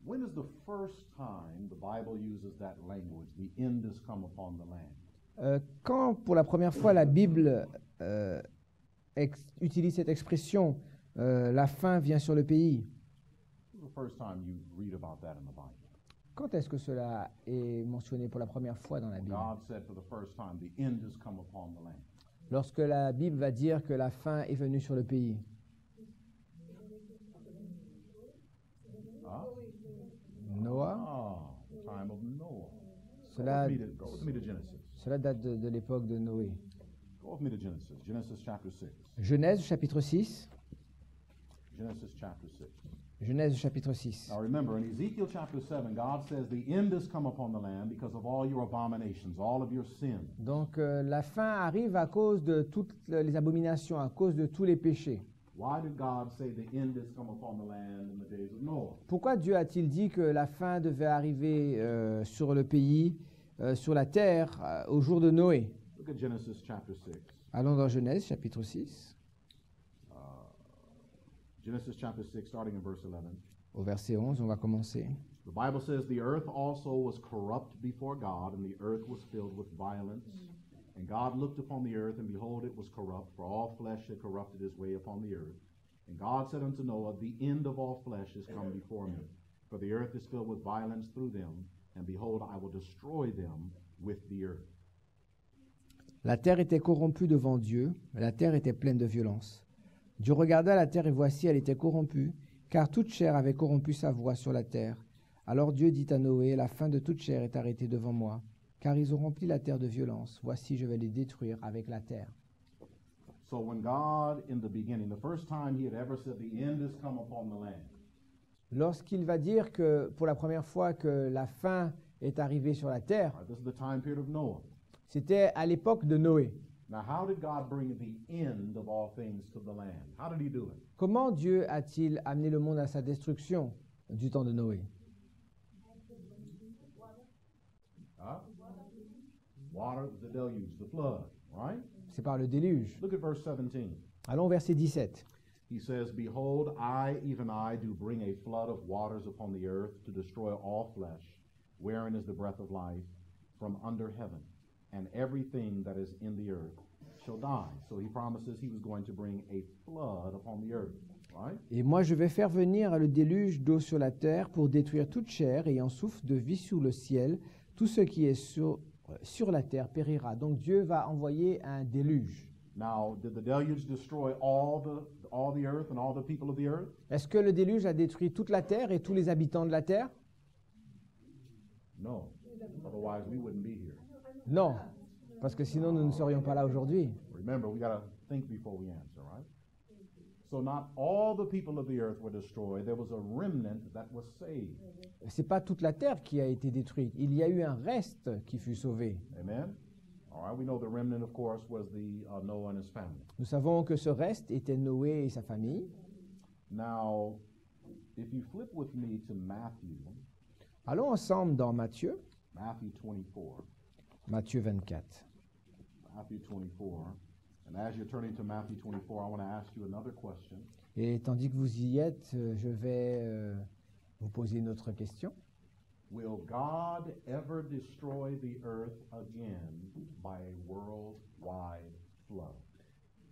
When is the first time the Bible uses that language, the end is come upon the land? Quand pour la première fois la Bible utilise cette expression, la fin vient sur le pays, When was the first time you read about that in the Bible? quand est-ce que cela est mentionné pour la première fois dans la Bible? God said for the first time, the end has come upon the land. Lorsque la Bible va dire que la fin est venue sur le pays. Noah, Time of Noah. cela, Go with me to Genesis. cela date de l'époque de Noé. Go with me to Genesis. Genesis chapter 6. Genèse chapitre 6. Genesis chapter 6. Genèse chapitre 6. Now remember, in Ezekiel chapter 7, God says the end has come upon the land because of all your abominations, all of your sins. Donc la fin arrive à cause de toutes les abominations, à cause de tous les péchés. Why did God say the end has come upon the land in the days of Noah? Pourquoi Dieu a-t-il dit que la fin devait arriver sur le pays, sur la terre, au jour de Noé? Look at Genesis chapter 6. Allons dans Genèse chapitre 6, Genesis chapter 6, starting in verse 11. au verset 11, on va commencer. The Bible says, The earth also was corrupt before God, and the earth was filled with violence. And God looked upon the earth, and behold, it was corrupt, for all flesh had corrupted his way upon the earth. And God said unto Noah, The end of all flesh is come before me, for the earth is filled with violence through them, and behold, I will destroy them with the earth. La terre était corrompue devant Dieu, la terre était pleine de violence. Dieu regarda la terre et voici, elle était corrompue, car toute chair avait corrompu sa voie sur la terre. Alors Dieu dit à Noé, la fin de toute chair est arrêtée devant moi, car ils ont rempli la terre de violence. Voici, je vais les détruire avec la terre. So when God, in the beginning, the first time he had ever said, The end has come upon the land, Lorsqu'il va dire que pour la première fois que la fin est arrivée sur la terre, all right, this is the time period of Noah. c'était à l'époque de Noé. Now, how did God bring the end of all things to the land? How did he do it? Comment Dieu a-t-il amené le monde à sa destruction du temps de Noé? Water, the deluge, the flood, right? C'est par le déluge. Look at verse 17. Allons au verset 17. He says, Behold, I, even I, do bring a flood of waters upon the earth to destroy all flesh, wherein is the breath of life, from under heaven, and everything that is in the earth shall die. So he promises he was going to bring a flood upon the earth, right? Et moi je vais faire venir le déluge d'eau sur la terre pour détruire toute chair ayant souffle de vie sous le ciel. Tout ce qui est sur la terre périra. Donc Dieu va envoyer un déluge. Now, did the deluge destroy all the earth and all the people of the earth? Est-ce que le déluge a détruit toute la terre et tous les habitants de la terre? No. Otherwise, we wouldn't be here. Non. Parce que sinon, nous ne serions pas là aujourd'hui. Remember, we got to think before we answer, right? So not all the people of the earth were destroyed. There was a remnant that was saved. C'est pas toute la terre qui a été détruite. Il y a eu un reste qui fut sauvé. Amen? All right, we know the remnant, of course, was the Noah and his family. Nous savons que ce reste était Noé et sa famille. Now, if you flip with me to Matthew, Allons ensemble dans Matthieu, Matthew 24. Matthieu 24. Matthew 24. And as you're turning to Matthew 24, I want to ask you another question. Et tandis que vous y êtes, je vais vous poser une autre question. Will God ever destroy the earth again by a worldwide flood?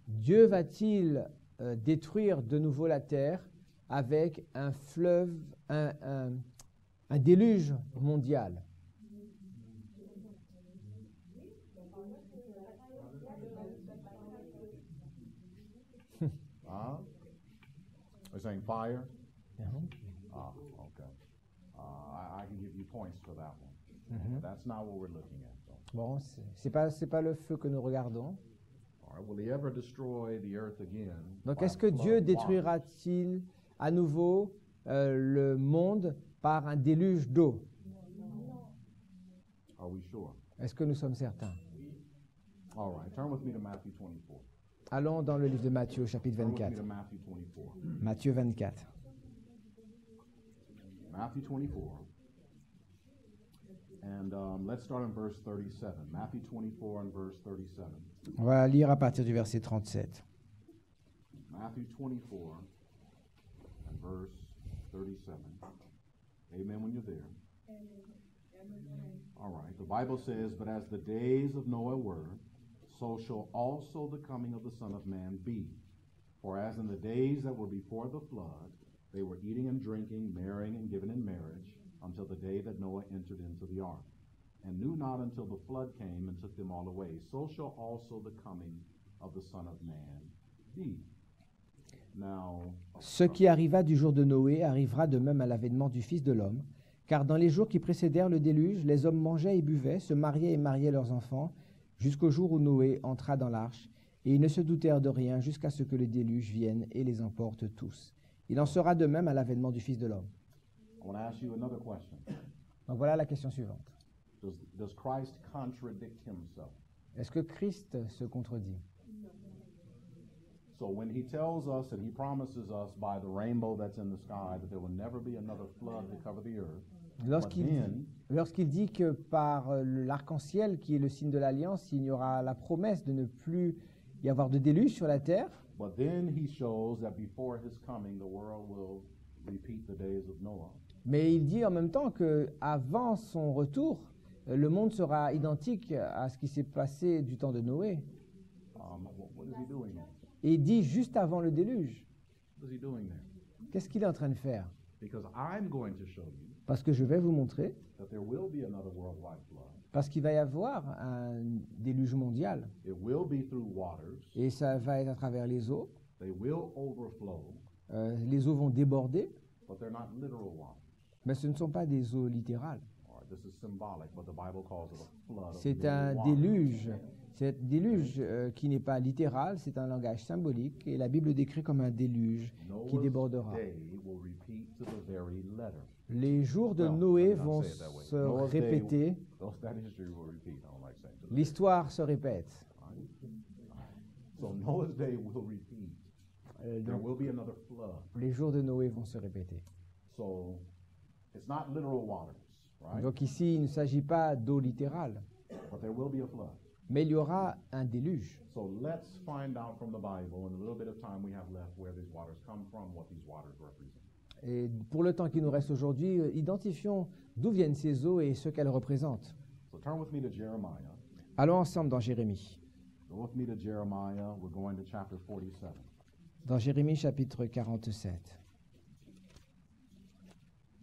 Dieu va-t-il détruire de nouveau la terre avec un fleuve, un déluge mondial? They're saying fire? Mhm. Okay. I can give you points for that one. That's not what we're looking at, though. Bon, c'est pas le feu que nous regardons. All right. Will he ever destroy the earth again? Donc, by est-ce que a Dieu flood détruira-t-il à nouveau le monde par un déluge d'eau? waters? Are we sure? Est-ce que nous sommes certains? All right. Turn with me to Matthew 24. Allons dans le livre de Matthieu, chapitre Turn with me 24. to Matthew 24. Matthieu 24. Matthew 24. And let's start in verse 37. Matthew 24 and verse 37. On va lire à partir du verset 37. Matthew 24 and verse 37. Amen when you're there. All right. The Bible says, "But as the days of Noah were, so shall also the coming of the Son of Man be. For as in the days that were before the flood, they were eating and drinking, marrying and giving in marriage, until the day that Noah entered into the ark, and knew not until the flood came and took them all away. So shall also the coming of the Son of Man be." Now, Ce qui arriva du jour de Noé arrivera de même à l'avènement du Fils de l'homme. Car dans les jours qui précédèrent le déluge, les hommes mangeaient et buvaient, se mariaient et mariaient leurs enfants, jusqu'au jour où Noé entra dans l'arche, et ils ne se doutèrent de rien jusqu'à ce que le déluge vienne et les emporte tous. Il en sera de même à l'avènement du Fils de l'homme. I want to ask you another question. Donc voilà la question suivante. Does Christ contradict himself? Est-ce que Christ se contredit? So when he tells us and he promises us by the rainbow that's in the sky that there will never be another flood to cover the earth, Lorsqu'il dit que par l'arc-en-ciel, qui est le signe de l'alliance, il y aura la promesse de ne plus y avoir de déluge sur la terre, but then he shows that before his coming, the world will repeat the days of Noah. mais il dit en même temps qu'avant son retour, le monde sera identique à ce qui s'est passé du temps de Noé. What is he doing there? Et il dit juste avant le déluge. What is he doing there? Qu'est-ce qu'il est en train de faire? Because I'm going to show you Parce que je vais vous montrer, that there will be another worldwide flood. parce qu'il va y avoir un déluge mondial. It will be through waters. Et ça va être à travers les eaux. They will overflow, Les eaux vont déborder, but they're not literal waters. mais ce ne sont pas des eaux littérales. All right, this is symbolic, but the Bible calls it a flood. of C'est living un waters. déluge. C'est un déluge qui n'est pas littéral, c'est un langage symbolique. Et la Bible le décrit comme un déluge qui Noah's débordera. day will repeat to the very letter. Les jours de Well, Noé let me not vont say it that way. se Noah's day répéter. that history will repeat. I don't like saying to the L'histoire se répète. right? So Noah's day will repeat. There Donc, will be another flood. les jours de Noé vont se répéter. So it's not literal waters, right? Donc ici, il ne s'agit pas d'eau littérale, But there will be a flood. mais il y aura un déluge. So let's find out from the Bible in a little bit of time we have left where these waters come from, what these waters represent. Et pour le temps qui nous reste aujourd'hui, identifions d'où viennent ces eaux et ce qu'elles représentent. So turn with me to Jeremiah. Allons ensemble dans Jérémie. Go with me to Jeremiah. We're going to chapter 47. Dans Jérémie chapitre 47.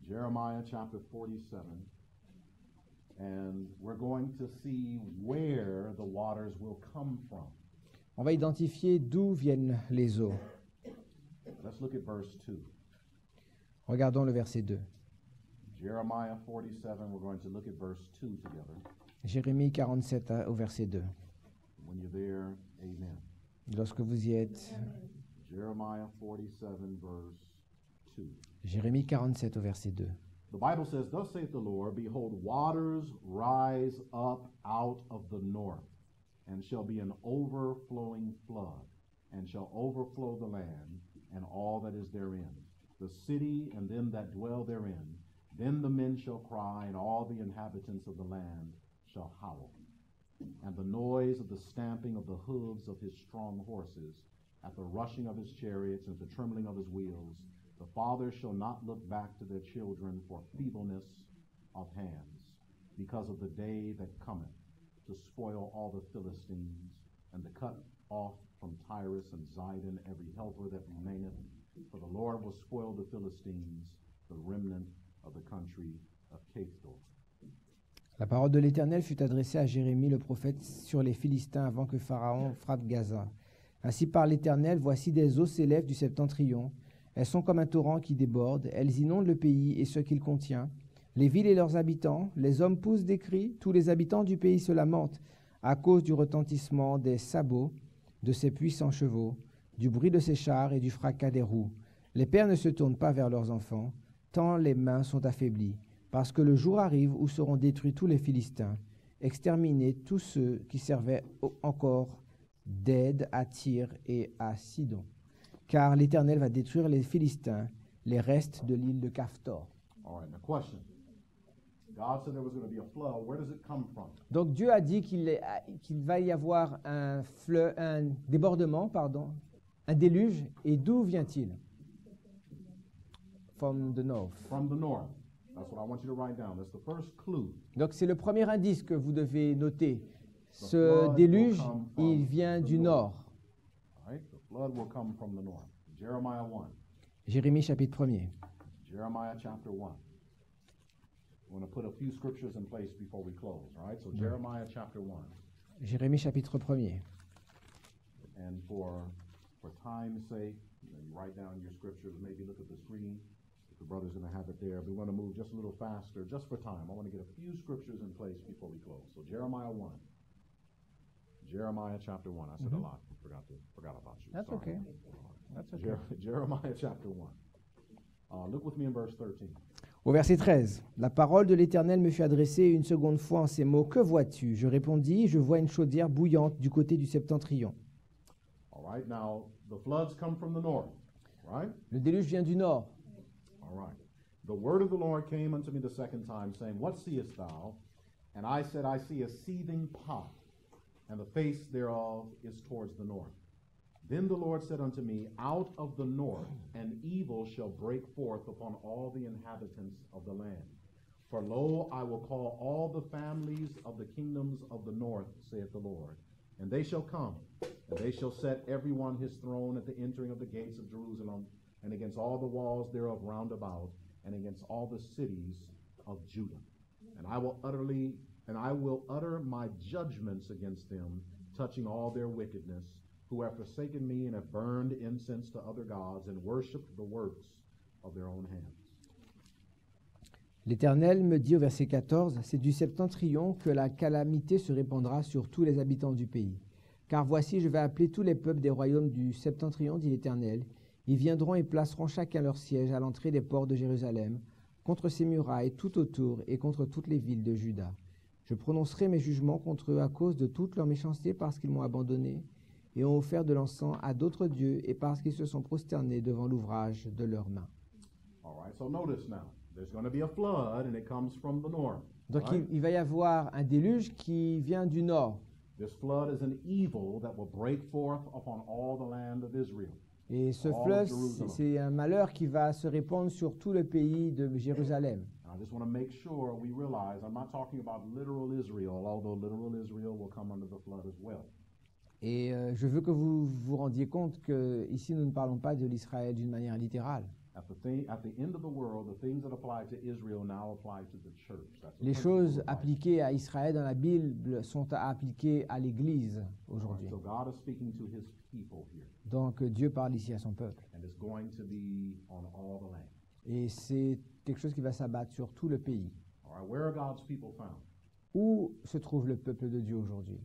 Jeremiah chapter 47. And we're going to see where the waters will come from. On va identifier d'où viennent les eaux. Let's look at verse 2. Regardons le verset 2. Jeremiah 47, we're going to look at verse 2 together. Jérémie 47 au verset 2. When you're there, amen. Lorsque vous y êtes, Jeremiah 47, verse 2. Jérémie 47 au verset 2. The Bible says, Thus saith the Lord, Behold, waters rise up out of the north, and shall be an overflowing flood, and shall overflow the land, and all that is therein, the city and them that dwell therein. Then the men shall cry, and all the inhabitants of the land shall howl. And the noise of the stamping of the hooves of his strong horses, at the rushing of his chariots, and the trembling of his wheels, the fathers shall not look back to their children for feebleness of hands, because of the day that cometh, to spoil all the Philistines, and to cut off from Tyrus and Zidon every helper that remaineth. For the Lord will spoil the Philistines, the remnant of the country of Caphtor. La parole de l'Éternel fut adressée à Jérémie le prophète sur les Philistins avant que Pharaon frappe Gaza. Ainsi parle l'Éternel, voici des eaux s'élèvent du septentrion. Elles sont comme un torrent qui déborde, elles inondent le pays et ce qu'il contient. Les villes et leurs habitants, les hommes poussent des cris, tous les habitants du pays se lamentent à cause du retentissement des sabots de ces puissants chevaux, du bruit de ces chars et du fracas des roues. Les pères ne se tournent pas vers leurs enfants, tant les mains sont affaiblies, parce que le jour arrive où seront détruits tous les Philistins, exterminés tous ceux qui servaient encore d'aide à Tyr et à Sidon. Car l'Éternel va détruire les Philistins, les restes de l'île de Caphtor. All right, now question. God said there was going to be a flood. Where does it come from? Donc Dieu a dit qu'il va y avoir un débordement, un déluge. Et d'où vient-il? From the north. From the north. That's what I want you to write down. That's the first clue. Donc c'est le premier indice que vous devez noter. Ce déluge, il vient du nord. All right, the flood will come from the north. Jeremiah 1. Jérémie chapitre 1er. Jeremiah chapter 1. I'm going to put a few scriptures in place before we close. All right, so Jeremiah chapter 1. Jérémie chapitre 1er. And for time's sake, you write down your scriptures, maybe look at the screen. If the brother's going to have it there. We want to move just a little faster, just for time. I want to get a few scriptures in place before we close. So Jeremiah 1. Jeremiah chapter 1. I said a lot. Forgot about you. That's Sorry. okay. That's okay. Jeremiah chapter 1. Look with me in verse 13. Au verset 13, la parole de l'Éternel me fut adressée une seconde fois en ces mots. Que vois-tu? Je répondis, je vois une chaudière bouillante du côté du septentrion. All right, now the floods come from the north, right? Le déluge vient du nord. All right. The word of the Lord came unto me the second time, saying, What seest thou? And I said, I see a seething pot, and the face thereof is towards the north. Then the Lord said unto me, Out of the north an evil shall break forth upon all the inhabitants of the land. For lo, I will call all the families of the kingdoms of the north, saith the Lord. And they shall come, and they shall set every one his throne at the entering of the gates of Jerusalem, and against all the walls thereof round about, and against all the cities of Judah. And I will utter my judgments against them, touching all their wickedness, who have forsaken me and have burned incense to other gods and worshipped the works of their own hands. L'Éternel me dit au verset 14, c'est du septentrion que la calamité se répandra sur tous les habitants du pays. Car voici, je vais appeler tous les peuples des royaumes du septentrion, dit l'Éternel. Ils viendront et placeront chacun leur siège à l'entrée des ports de Jérusalem, contre ses murailles tout autour et contre toutes les villes de Juda. Je prononcerai mes jugements contre eux à cause de toute leur méchanceté parce qu'ils m'ont abandonné et ont offert de l'encens à d'autres dieux et parce qu'ils se sont prosternés devant l'ouvrage de leurs mains. All right, so notice now, there's going to be a flood and it comes from the north. Donc right? il va y avoir un déluge qui vient du nord. This flood is an evil that will break forth upon all the land of Israel. Et ce All fleuve, of Jerusalem. c'est un malheur qui va se répandre sur tout le pays de Jérusalem. And I just want to make sure we realize I'm not talking about literal Israel, although literal Israel will come under the flood as well. Et je veux que vous vous rendiez compte que ici nous ne parlons pas de l'Israël d'une manière littérale. At the end of the world, the things that apply to Israel now apply to the church. That's the Les principle choses of life. appliquées à Israël dans la Bible sont appliquées à l'Église aujourd'hui. So God is speaking to his people here, Donc Dieu parle ici à son peuple. and it's going to be on all the land. Et c'est quelque chose qui va s'abattre sur tout le pays. All right, where are God's people found? Où se trouve le peuple de Dieu aujourd'hui?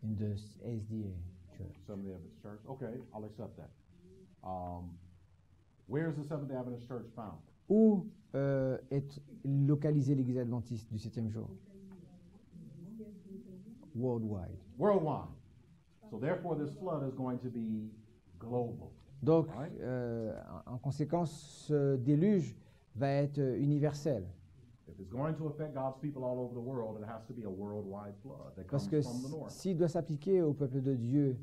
In the SDA church. Seventh-day Adventist Church. Okay, I'll accept that. Where is the Seventh-day Adventist Church found? Où est localisée l'Église adventiste du 7e jour? Worldwide. Worldwide. So therefore, this flood is going to be global. Donc, Right. en conséquence, ce déluge va être universel. If it's going to affect God's people all over the world, it has to be a worldwide flood that Parce comes que from the north. s'il doit s'appliquer au peuple de Dieu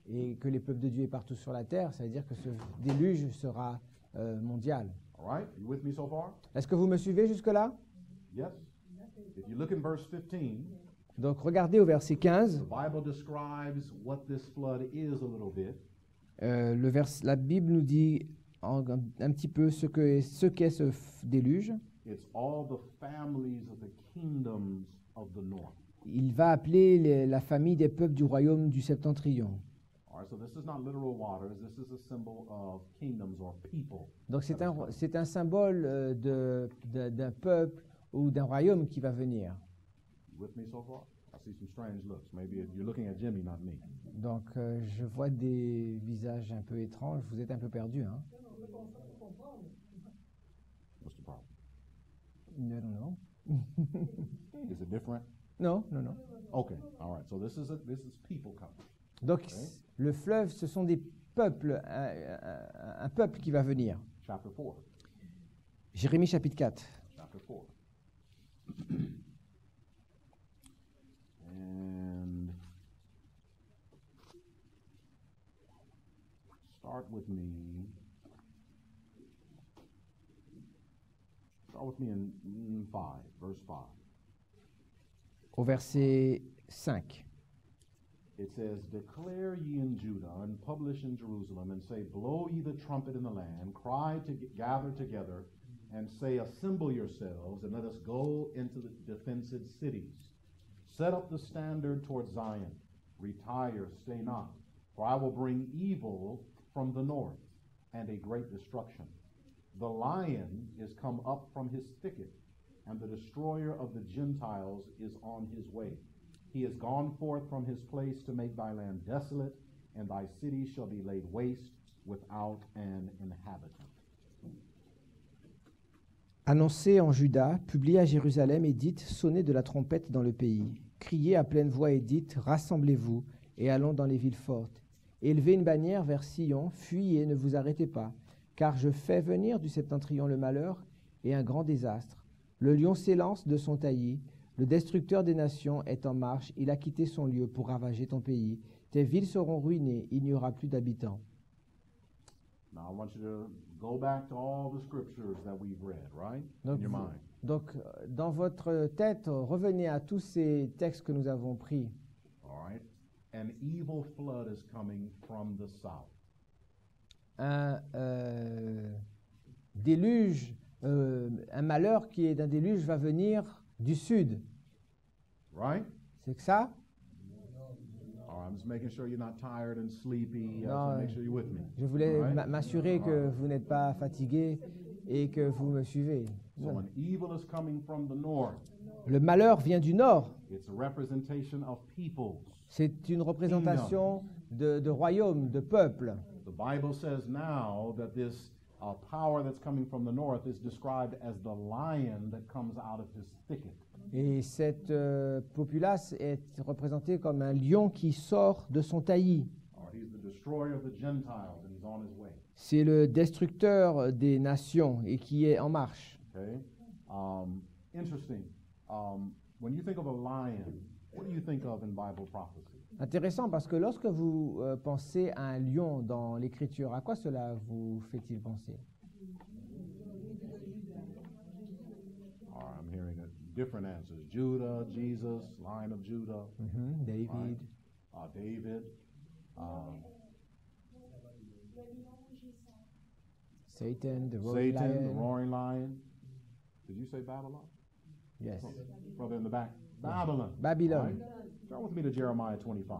et que les peuples de Dieu est partout sur la terre, ça veut dire que ce déluge sera mondial. All right, you with me so far? Est-ce que vous me suivez jusque-là? Yes. If you look in verse 15, Donc regardez au verset 15, the Bible describes what this flood is a little bit. la Bible nous dit un petit peu ce qu'est ce déluge. It's all the families of the kingdoms of the north. Il va appeler la famille des peuples du royaume du septentrion. All right, so this is not literal waters. This is a symbol of kingdoms or people. Donc c'est un symbole d'un peuple ou d'un royaume qui va venir. You with me so far? I see some strange looks. Maybe you're looking at Jimmy, not me. Donc je vois des visages un peu étranges. Vous êtes un peu perdus, hein? What's the problem? I don't know. Is it different? Non, non, non. Okay, all right. So this is people coming. Donc Okay. le fleuve, ce sont des peuples, un peuple qui va venir. Chapter 4. Jérémie chapitre 4. Chapter 4. And start with me. Start with me in 5, verse 5. Au verset 5. It says, Declare ye in Judah, and publish in Jerusalem, and say, Blow ye the trumpet in the land, cry to gather together, and say, Assemble yourselves, and let us go into the defended cities. Set up the standard toward Zion. Retire, stay not. For I will bring evil from the north, and a great destruction. The lion is come up from his thicket, and the destroyer of the Gentiles is on his way. He is gone forth from his place to make thy land desolate, and thy city shall be laid waste without an inhabitant. Annoncez en Juda, publiez à Jérusalem et dites, sonnez de la trompette dans le pays. Criez à pleine voix et dites, rassemblez-vous et allons dans les villes fortes. Élevez une bannière vers Sion, fuyez, ne vous arrêtez pas, car je fais venir du septentrion le malheur et un grand désastre. Le lion s'élance de son taillis, le destructeur des nations est en marche, il a quitté son lieu pour ravager ton pays. Tes villes seront ruinées, il n'y aura plus d'habitants. Now I want you to go back to all the scriptures that we've read, right? In your mind. Donc, dans votre tête, revenez à tous ces textes que nous avons pris. All right? An evil flood is coming from the south. Un déluge, un malheur qui est d'un déluge va venir du sud. Right? C'est que ça? All right, I'm just making sure you're not tired and sleepy. No, So make sure you're with me. Je voulais All right? m'assurer que vous n'êtes pas fatigué et que vous me suivez. So an evil is coming from the north. Le malheur vient du nord. It's a representation of peoples. C'est une représentation de royaumes, de peuples. The Bible says now that this power that's coming from the north is described as the lion that comes out of his thicket. Et cette populace est représentée comme un lion qui sort de son taillis. Or he's the destroyer of the Gentiles and he's on his way. C'est le destructeur des nations et qui est en marche. Okay? Interesting. When you think of a lion, what do you think of in Bible prophecy? Intéressant parce que lorsque vous pensez à un lion dans l'Écriture, à quoi cela vous fait-il penser? I'm hearing different answers. Judah, Jesus, Lion of Judah, David. right? David. Satan, the roaring Satan, the lion. roaring lion. Did you say Babylon? Yes. Brother in the back. Babylon. Babylone. Right? Turn with me to Jeremiah 25.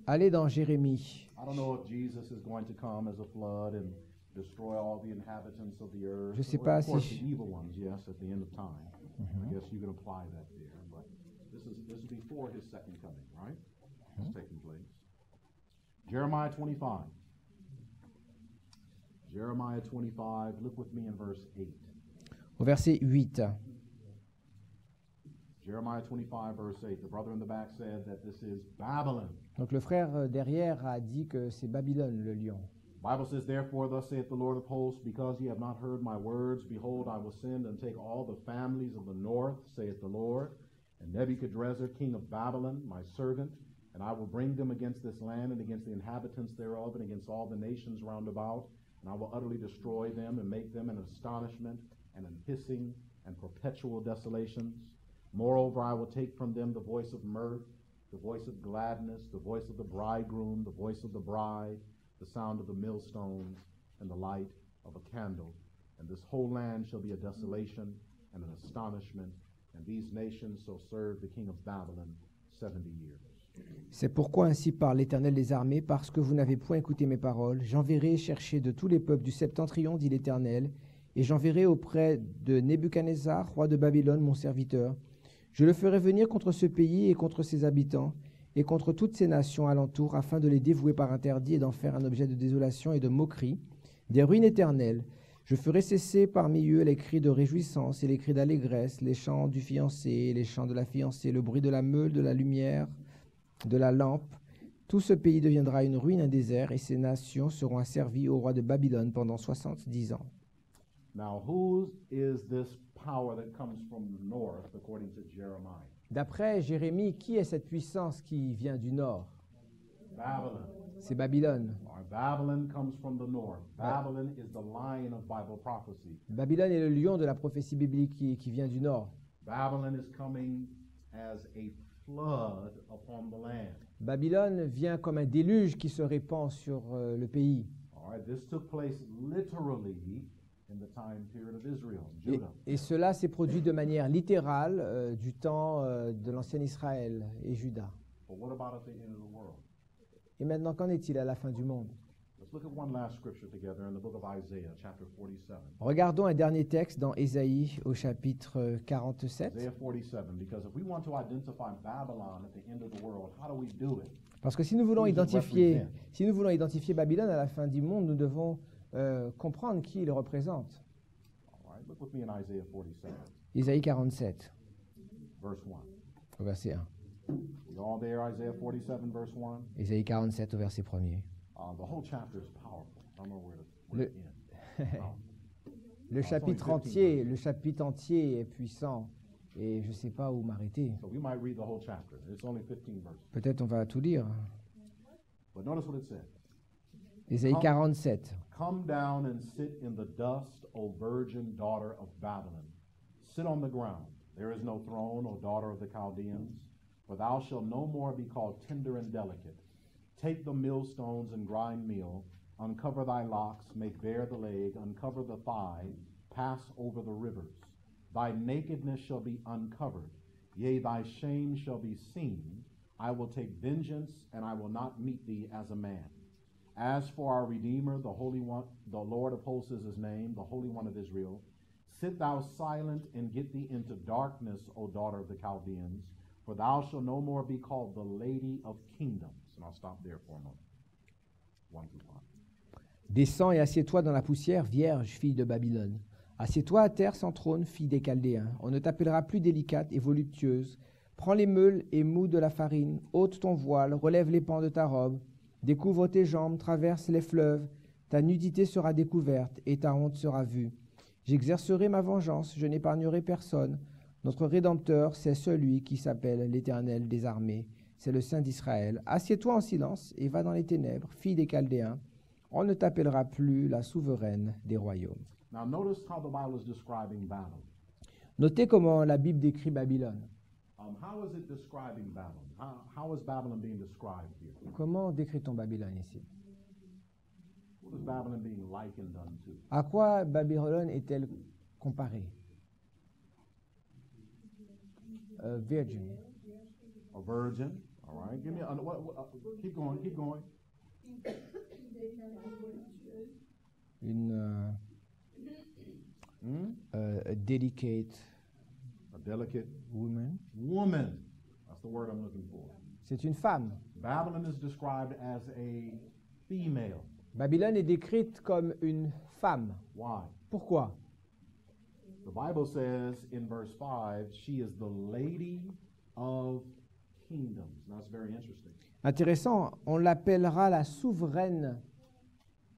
Allez dans Jérémie. I don't know if Jesus is going to come as a flood and destroy all the inhabitants of the earth. Je sais Well, pas of course, si- the evil ones, yes, at the end of time. I guess you can apply that there, but this is before his second coming, right? It's taking place. Jeremiah 25. Jeremiah 25, look with me in verse 8. Au verset 8. Jeremiah 25, verse 8. The brother in the back said that this is Babylon. Donc le frère derrière a dit que c'est Babylone le lion. Bible says, therefore, thus saith the Lord of hosts, because ye have not heard my words, behold, I will send and take all the families of the north, saith the Lord, and Nebuchadrezzar, king of Babylon, my servant, and I will bring them against this land and against the inhabitants thereof and against all the nations round about, and I will utterly destroy them and make them an astonishment and an hissing and perpetual desolations. Moreover, I will take from them the voice of mirth, the voice of gladness, the voice of the bridegroom, the voice of the bride, the sound of the millstones, and the light of a candle. And this whole land shall be a desolation and an astonishment, and these nations shall serve the king of Babylon 70 years. C'est pourquoi ainsi parle l'Éternel des armées, parce que vous n'avez point écouté mes paroles. J'enverrai chercher de tous les peuples du septentrion, dit l'Éternel, et j'enverrai auprès de Nebuchadnezzar, roi de Babylone, mon serviteur. Je le ferai venir contre ce pays et contre ses habitants, et contre toutes ces nations alentour, afin de les dévouer par interdit et d'en faire un objet de désolation et de moquerie, des ruines éternelles. Je ferai cesser parmi eux les cris de réjouissance et les cris d'allégresse, les chants du fiancé et les chants de la fiancée, le bruit de la meule, de la lumière, de la lampe. Tout ce pays deviendra une ruine, un désert, et ces nations seront asservies au roi de Babylone pendant 70 ans. Now, whose is this power that comes from the north, according to Jeremiah? D'après Jérémie, qui est cette puissance qui vient du nord? Babylon. C'est Babylone. All right, Babylon comes from the north. Babylon is the lion of Bible prophecy. Babylone est le lion de la prophétie biblique qui vient du nord. Babylon is coming as a flood upon the land. Babylone vient comme un déluge qui se répand sur le pays. All right, this took place literally in the time period of Israel, Judah. Et cela s'est produit de manière littérale du temps de l'ancien Israël et Juda. But what about at the end of the world? Et maintenant, qu'en est-il à la fin du monde? Let's look at one last scripture together in the book of Isaiah, chapter 47. Regardons un dernier texte dans Ésaïe au chapitre 47. Isaiah 47, because if we want to identify Babylon at the end of the world, how do we do it? Parce que si nous voulons Who does it identifier Babylone à la fin du monde, nous devons comprendre qui il représente. All right, look with me in Isaiah 47, Ésaïe 47, verse 1. au verset 1. You all there, Isaiah 47, verse 1? Ésaïe 47 au verset 1er. The whole chapter is powerful. I don't know where to end. Le chapitre entier est puissant et je ne sais pas où m'arrêter. So we might read the whole chapter. It's only 15 verses. Peut-être on va tout lire. But notice what it says. Ésaïe 47. Come down and sit in the dust, O virgin daughter of Babylon. Sit on the ground. There is no throne, O daughter of the Chaldeans. For thou shalt no more be called tender and delicate. Take the millstones and grind meal. Uncover thy locks, make bare the leg, uncover the thigh, pass over the rivers. Thy nakedness shall be uncovered, yea, thy shame shall be seen. I will take vengeance, and I will not meet thee as a man. As for our Redeemer, the Holy One, the Lord of hosts is his name, the Holy One of Israel. Sit thou silent and get thee into darkness, O daughter of the Chaldeans, for thou shalt no more be called the Lady of Kingdoms. And I'll stop there for a moment. 1 through 5. Descends et assieds-toi dans la poussière, vierge, fille de Babylone. Assieds-toi à terre sans trône, fille des Chaldéens. On ne t'appellera plus délicate et voluptueuse. Prends les meules et mous de la farine, ôte ton voile, relève les pans de ta robe, découvre tes jambes, traverse les fleuves. Ta nudité sera découverte et ta honte sera vue. J'exercerai ma vengeance, je n'épargnerai personne. Notre Rédempteur, c'est celui qui s'appelle l'Éternel des armées. C'est le Saint d'Israël. Assieds-toi en silence et va dans les ténèbres, fille des Chaldéens. On ne t'appellera plus la souveraine des royaumes. Now notice how the Bible is describing Babylon. Notez comment la Bible décrit Babylone. How is it describing Babylon? How is Babylon being described here? Comment décrit-on Babylone ici? What is Babylon being likened unto? À quoi Babylone est-elle comparée? Virgin. A virgin. All right. Give me keep going. Keep going. Une delicate. delicate woman. woman. That's the word I'm looking for. C'est une femme. Babylon is described as a female. Babylone est décrite comme une femme. Why? Pourquoi? The Bible says in verse 5, she is the lady of kingdoms. That's very interesting. Intéressant, on l'appellera la souveraine.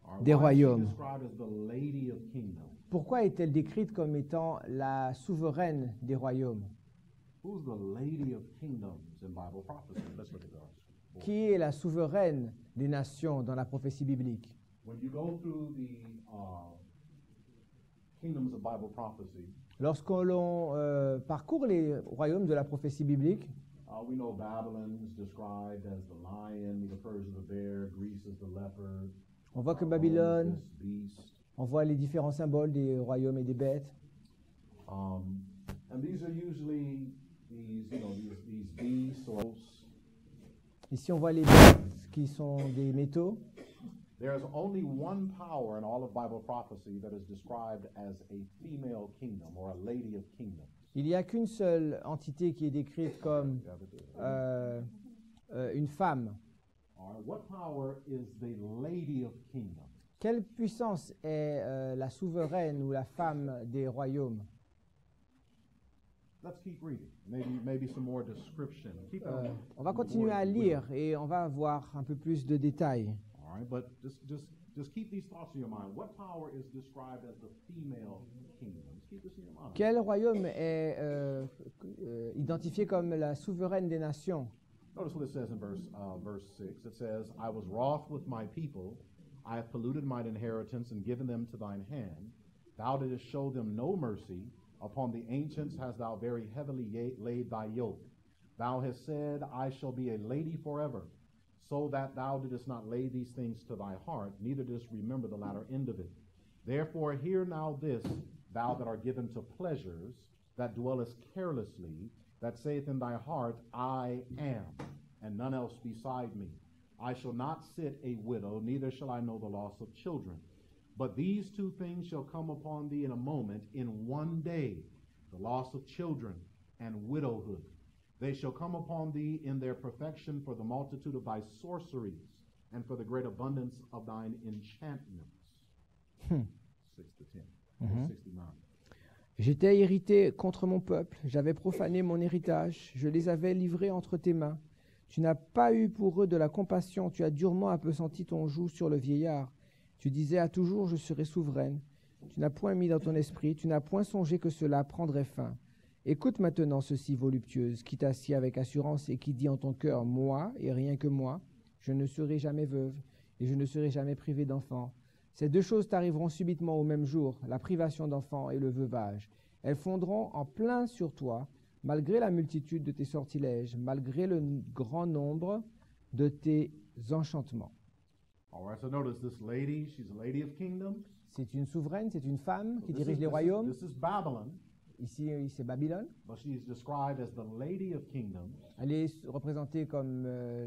All right, Des why is she royaumes. described as the lady of kingdoms? Pourquoi est-elle décrite comme étant la souveraine des royaumes? Who's the lady of kingdoms in Bible prophecy? Let's look at that. Qui est la souveraine des nations dans la prophétie biblique? When you go through the kingdoms of Bible prophecy, Lorsque l'on parcourt les royaumes de la prophétie biblique, we know Babylon's described as the lion, the Persia the bear, Greece is the leopard, on voit que Rome is Babylone, this beast. on voit les différents symboles des royaumes et des bêtes. And these are usually these beasts or Ici, on voit les bêtes qui sont des métaux. there's only one power in all of Bible prophecy that is described as a female kingdom or a lady of kingdom. Il n'y a qu'une seule entité qui est décrite comme une femme. All right, what power is the lady of kingdom? Quelle puissance est la souveraine ou la femme des royaumes? Let's keep reading. Maybe some more description. Keep On va continuer à lire et on va voir un peu plus de détails. All right, but just keep these thoughts in your mind. What power is described as the female kingdom? Just keep this in your mind. Quel royaume est identifié comme la souveraine des nations? Notice what it says in verse 6. It says, I was wroth with my people. I have polluted mine inheritance and given them to thine hand. Thou didst show them no mercy. Upon the ancients hast thou very heavily laid thy yoke. Thou hast said, I shall be a lady forever, so that thou didst not lay these things to thy heart, neither didst remember the latter end of it. Therefore hear now this, thou that art given to pleasures, that dwellest carelessly, that saith in thy heart, I am, and none else beside me. I shall not sit a widow, neither shall I know the loss of children. But these two things shall come upon thee in a moment, in one day, the loss of children and widowhood. They shall come upon thee in their perfection for the multitude of thy sorceries, and for the great abundance of thine enchantments. 6 to 10. 69. J'étais irrité contre mon peuple, j'avais profané mon héritage, je les avais livrés entre tes mains. Tu n'as pas eu pour eux de la compassion, tu as durement appesanti ton joug sur le vieillard. Tu disais à toujours, je serai souveraine. Tu n'as point mis dans ton esprit, tu n'as point songé que cela prendrait fin. Écoute maintenant ceci, voluptueuse, qui t'assied avec assurance et qui dit en ton cœur, moi et rien que moi, je ne serai jamais veuve et je ne serai jamais privée d'enfants. Ces deux choses t'arriveront subitement au même jour, la privation d'enfants et le veuvage. Elles fondront en plein sur toi, malgré la multitude de tes sortilèges, malgré le grand nombre de tes enchantements. All right, so notice this lady, she's a lady of kingdoms. C'est une souveraine, c'est une femme qui This dirige is- les royaumes. This is Babylon, Ici, c'est Babylone. but she's described as the lady of kingdoms. Elle est représentée comme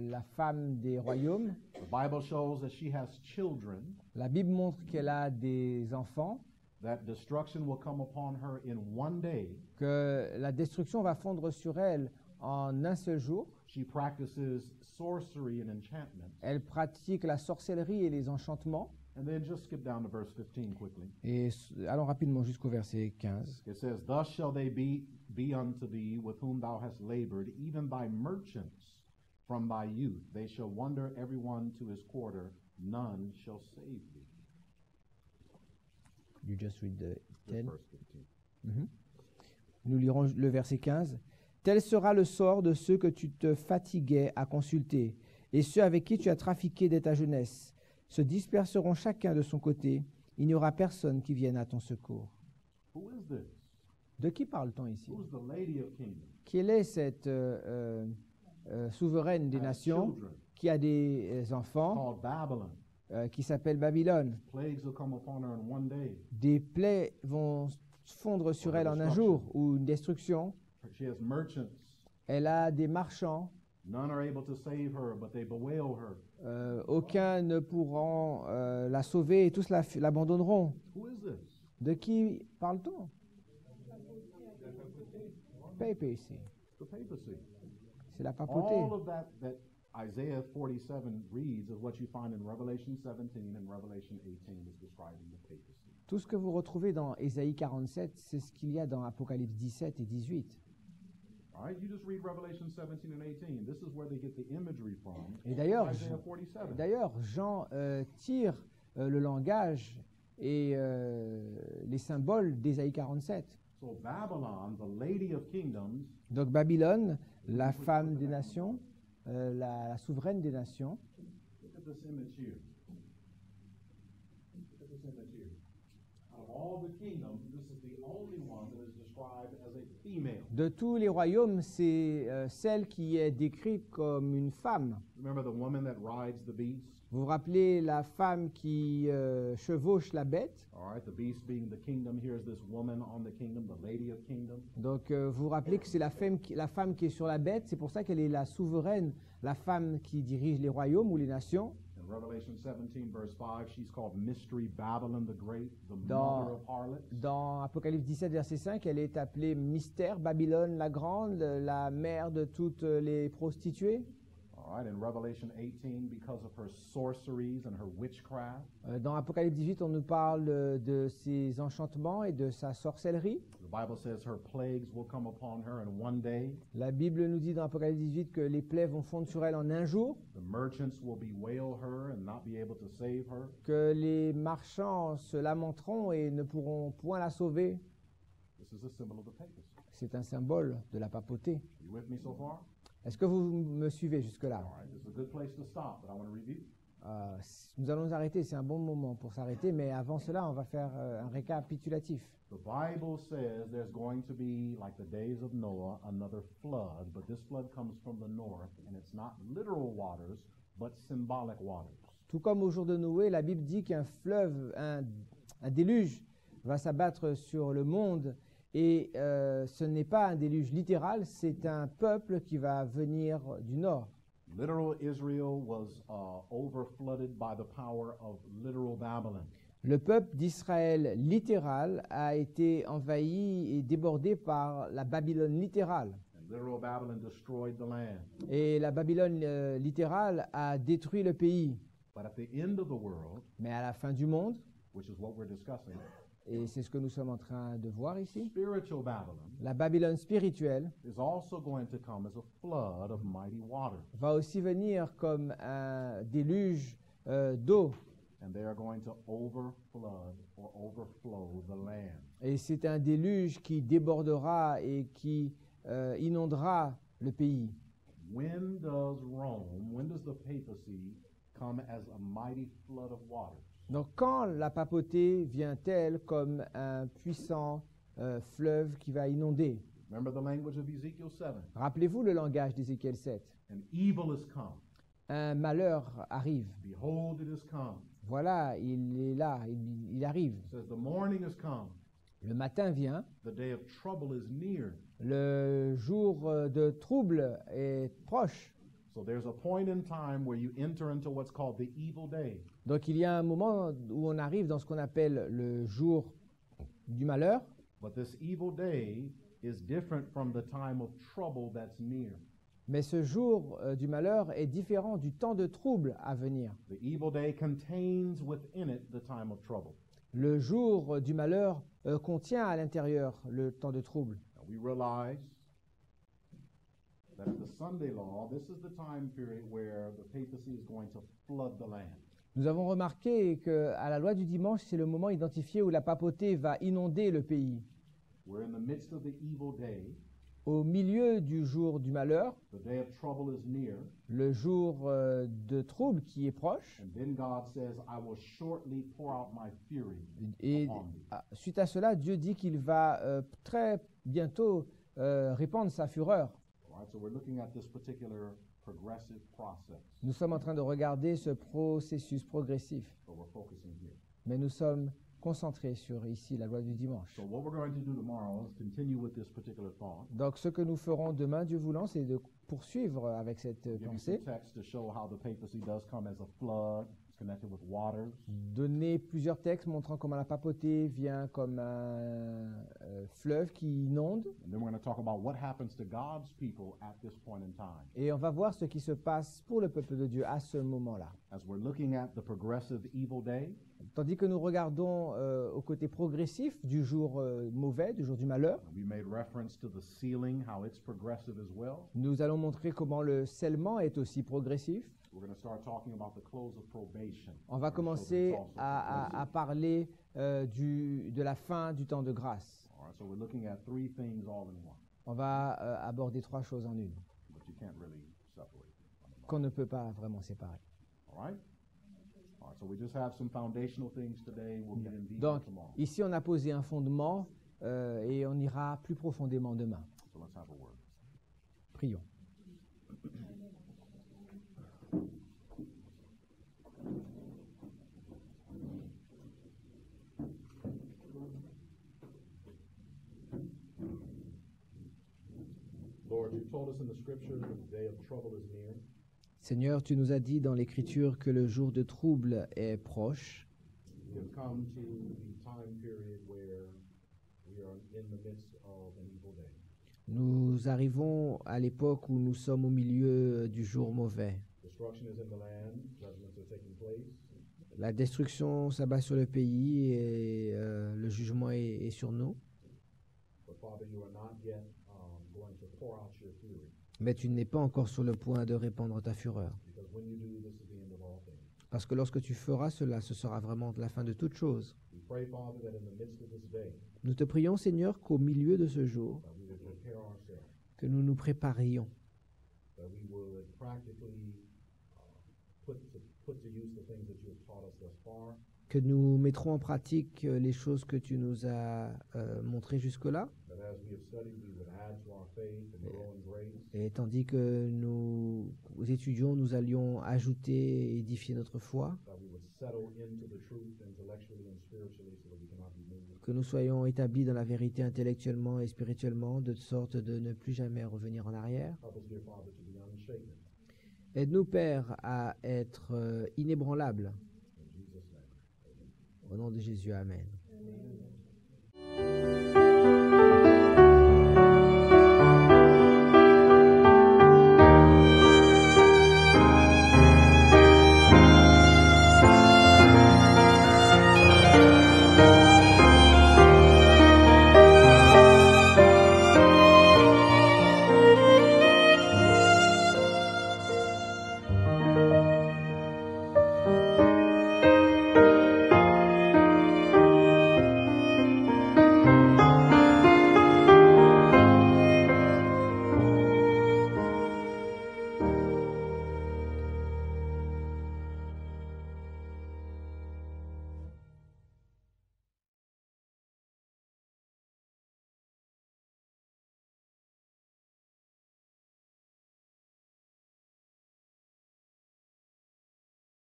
la femme des royaumes. The Bible shows that she has children, La Bible montre qu'elle a des enfants, that destruction will come upon her in one day. que la destruction va fondre sur elle en un seul jour. She practices sorcery and enchantment. Elle pratique la sorcellerie et les enchantements. And then just skip down to verse 15 quickly. Et allons rapidement jusqu'au verset 15. It says, Thus shall they be unto thee with whom thou hast labored, even thy merchants from thy youth. They shall wander every one to his quarter, none shall save thee. You just read the Just 10. verse 15. Nous lirons le verset 15. Tel sera le sort de ceux que tu te fatiguais à consulter, et ceux avec qui tu as trafiqué dès ta jeunesse se disperseront chacun de son côté. Il n'y aura personne qui vienne à ton secours. Who is this? De qui parle-t-on ici? Who's the lady of kingdom? Quelle est cette souveraine des Has nations children, qui a des enfants, called Babylon. qui s'appelle Babylone? Plagues will come upon her in one day. Des plaies vont fondre sur elle en un jour, ou une destruction. She has merchants. Elle a des marchands. None are able to save her, but they bewail her. Aucun ne pourront la sauver et tous l'abandonneront. Who is this? De qui parle-t-on? papacy. The papacy. C'est la papauté. All of that Isaiah 47 reads is what you find in Revelation 17 and Revelation 18 is describing the papacy. Tout ce que vous retrouvez dans Ésaïe 47, c'est ce qu'il y a dans Apocalypse 17 et 18. All right, you just read Revelation 17 and 18. This is where they get the imagery from. Et d'ailleurs, Isaiah 47. Jean tire le langage et les symboles d'Ésaïe 47. So Babylon, the lady of kingdoms, Donc Babylone, la femme des nations, la souveraine des nations. look at this image here. Look at this image here. Out of all the kingdoms, this is the only one that is described as a female. De tous les royaumes, c'est celle qui est décrite comme une femme. Remember the woman that rides the beast? Vous vous rappelez la femme qui chevauche la bête? All right, the beast being the kingdom. Here's this woman on the kingdom, the lady of kingdom. Donc vous vous rappelez que c'est la femme qui est sur la bête, c'est pour ça qu'elle est la souveraine, la femme qui dirige les royaumes ou les nations. In Revelation 17, verse 5, she's called Mystery Babylon the Great, the Dans- mother of harlots. Dans Apocalypse 17, verset 5, elle est appelée Mystère, Babylone la grande, la mère de toutes les prostituées. All right, in Revelation 18, because of her sorceries and her witchcraft. Dans Apocalypse 18, on nous parle de ses enchantements et de sa sorcellerie. The Bible says her plagues will come upon her in one day. La Bible nous dit dans Apocalypse 18 que les plaies vont fondre sur elle en un jour, The merchants will bewail her and not be able to save her. que les marchands se lamenteront et ne pourront point la sauver. This is a symbol of the papacy. C'est un symbole de la papauté. You with me so far? Est-ce que vous me suivez jusque-là? All right, this is a good place to stop, but I want to review. Nous allons nous arrêter, c'est un bon moment pour s'arrêter, mais avant cela, on va faire un récapitulatif. The Bible says there's going to be, like the days of Noah, another flood, but this flood comes from the north, and it's not literal waters, but symbolic waters. Tout comme au jour de Noé, la Bible dit qu'un fleuve, un déluge va s'abattre sur le monde, et ce n'est pas un déluge littéral, c'est un peuple qui va venir du nord. Literal Israel was overflooded by the power of literal Babylon. Le peuple d'Israël littéral a été envahi et débordé par la Babylone littérale. And literal Babylon destroyed the land. Et la Babylone littérale a détruit le pays. But at the end of the world, Mais à la fin du monde, which is what we're discussing, et c'est ce que nous sommes en train de voir ici, spiritual Babylon la Babylone spirituelle is also going to come as a flood of mighty waters. va aussi venir comme un déluge d'eau. And they are going to overflood or overflow the land. Et c'est un déluge qui débordera et qui inondera le pays. When does the papacy come as a mighty flood of waters? Donc quand la papauté vient-elle comme un puissant fleuve qui va inonder? Remember the language of Ezekiel 7. Rappelez-vous le langage d'Ézéchiel 7. And evil has come. Un malheur arrive. Behold, it has come. Voilà, il est là, il arrive. It says the morning has come. Le matin vient, The day of trouble is near. le jour de trouble est proche. So there's a point in time where you enter into what's called the evil day. Donc il y a un moment où on arrive dans ce qu'on appelle le jour du malheur. But this evil day is different from the time of trouble that's near. Mais ce jour du malheur est différent du temps de trouble à venir. The evil day contains within it the time of trouble. Le jour du malheur contient à l'intérieur le temps de trouble. Now we realize that at the Sunday law, this is the time period where the papacy is going to flood the land. Nous avons remarqué qu'à la loi du dimanche, c'est le moment identifié où la papauté va inonder le pays. We're in the midst of the evil day. Au milieu du jour du malheur, The day of trouble is near. le jour de trouble qui est proche, And then God says, I will shortly pour out my fury et upon thee. suite à cela, Dieu dit qu'il va très bientôt répandre sa fureur. All right, so we're looking at this particular progressive process, Nous sommes en train de regarder ce processus progressif, but we're focusing here. mais nous sommes concentrés sur ici la loi du dimanche. So what we're going to do tomorrow is continue with this particular thought. Donc ce que nous ferons demain, Dieu voulant, c'est de poursuivre avec cette Give you pensée, some text to show how the papacy does come as a flood. It's connected with waters. donner plusieurs textes montrant comment la papauté vient comme un fleuve qui inonde. And then we're going to talk about what happens to God's people at this point in time. Et on va voir ce qui se passe pour le peuple de Dieu à ce moment-là. As we're looking at the progressive evil day, Tandis que nous regardons au côté progressif du jour mauvais, du jour du malheur, we made reference to the sealing, how it's progressive as well. nous allons montrer comment le scellement est aussi progressif. We're going to start talking about the close of probation. On va commencer à parler de la fin du temps de grâce. All right, so we're looking at three things all in one, On va aborder trois choses en une, but you can't really separate them. qu'on ne peut pas vraiment séparer. All right? All right, so we just have some foundational things today. We'll get in deeper Donc, tomorrow. ici, on a posé un fondement et on ira plus profondément demain. So let's have a word. Prions. Lord, you told us in the scripture that the day of trouble is near. Seigneur, tu nous as dit dans l'Écriture que le jour de trouble est proche. We have come to the time period where we are in the midst of an evil day. Nous arrivons à l'époque où nous sommes au milieu du jour mauvais. Destruction is in the land, judgments are taking place. La destruction s'abat sur le pays et le jugement est sur nous. But Father, you are not yet going to pour out your fury. Mais tu n'es pas encore sur le point de répandre ta fureur. Because when you do, this is the end of all things. Parce que lorsque tu feras cela, ce sera vraiment la fin de toute chose. We pray, Father, that in the midst of this day, Nous te prions, Seigneur, qu'au milieu de ce jour, that we would prepare ourselves, que nous nous préparions, that we would practically put to use the things that you have taught us thus far, que nous mettrons en pratique les choses que tu nous as montrées jusque-là. that as we have studied, we would add to our faith and grow in grace, Et tandis que nous étudions, nous allions ajouter et édifier notre foi, that we would settle into the truth intellectually and spiritually so that we cannot be moved. que nous soyons établis dans la vérité intellectuellement et spirituellement, de sorte de ne plus jamais revenir en arrière. Help us, dear Father, to be unshaken. Aide-nous, Père, à être inébranlables. In Jesus' name. Au nom de Jésus, Amen. Amen.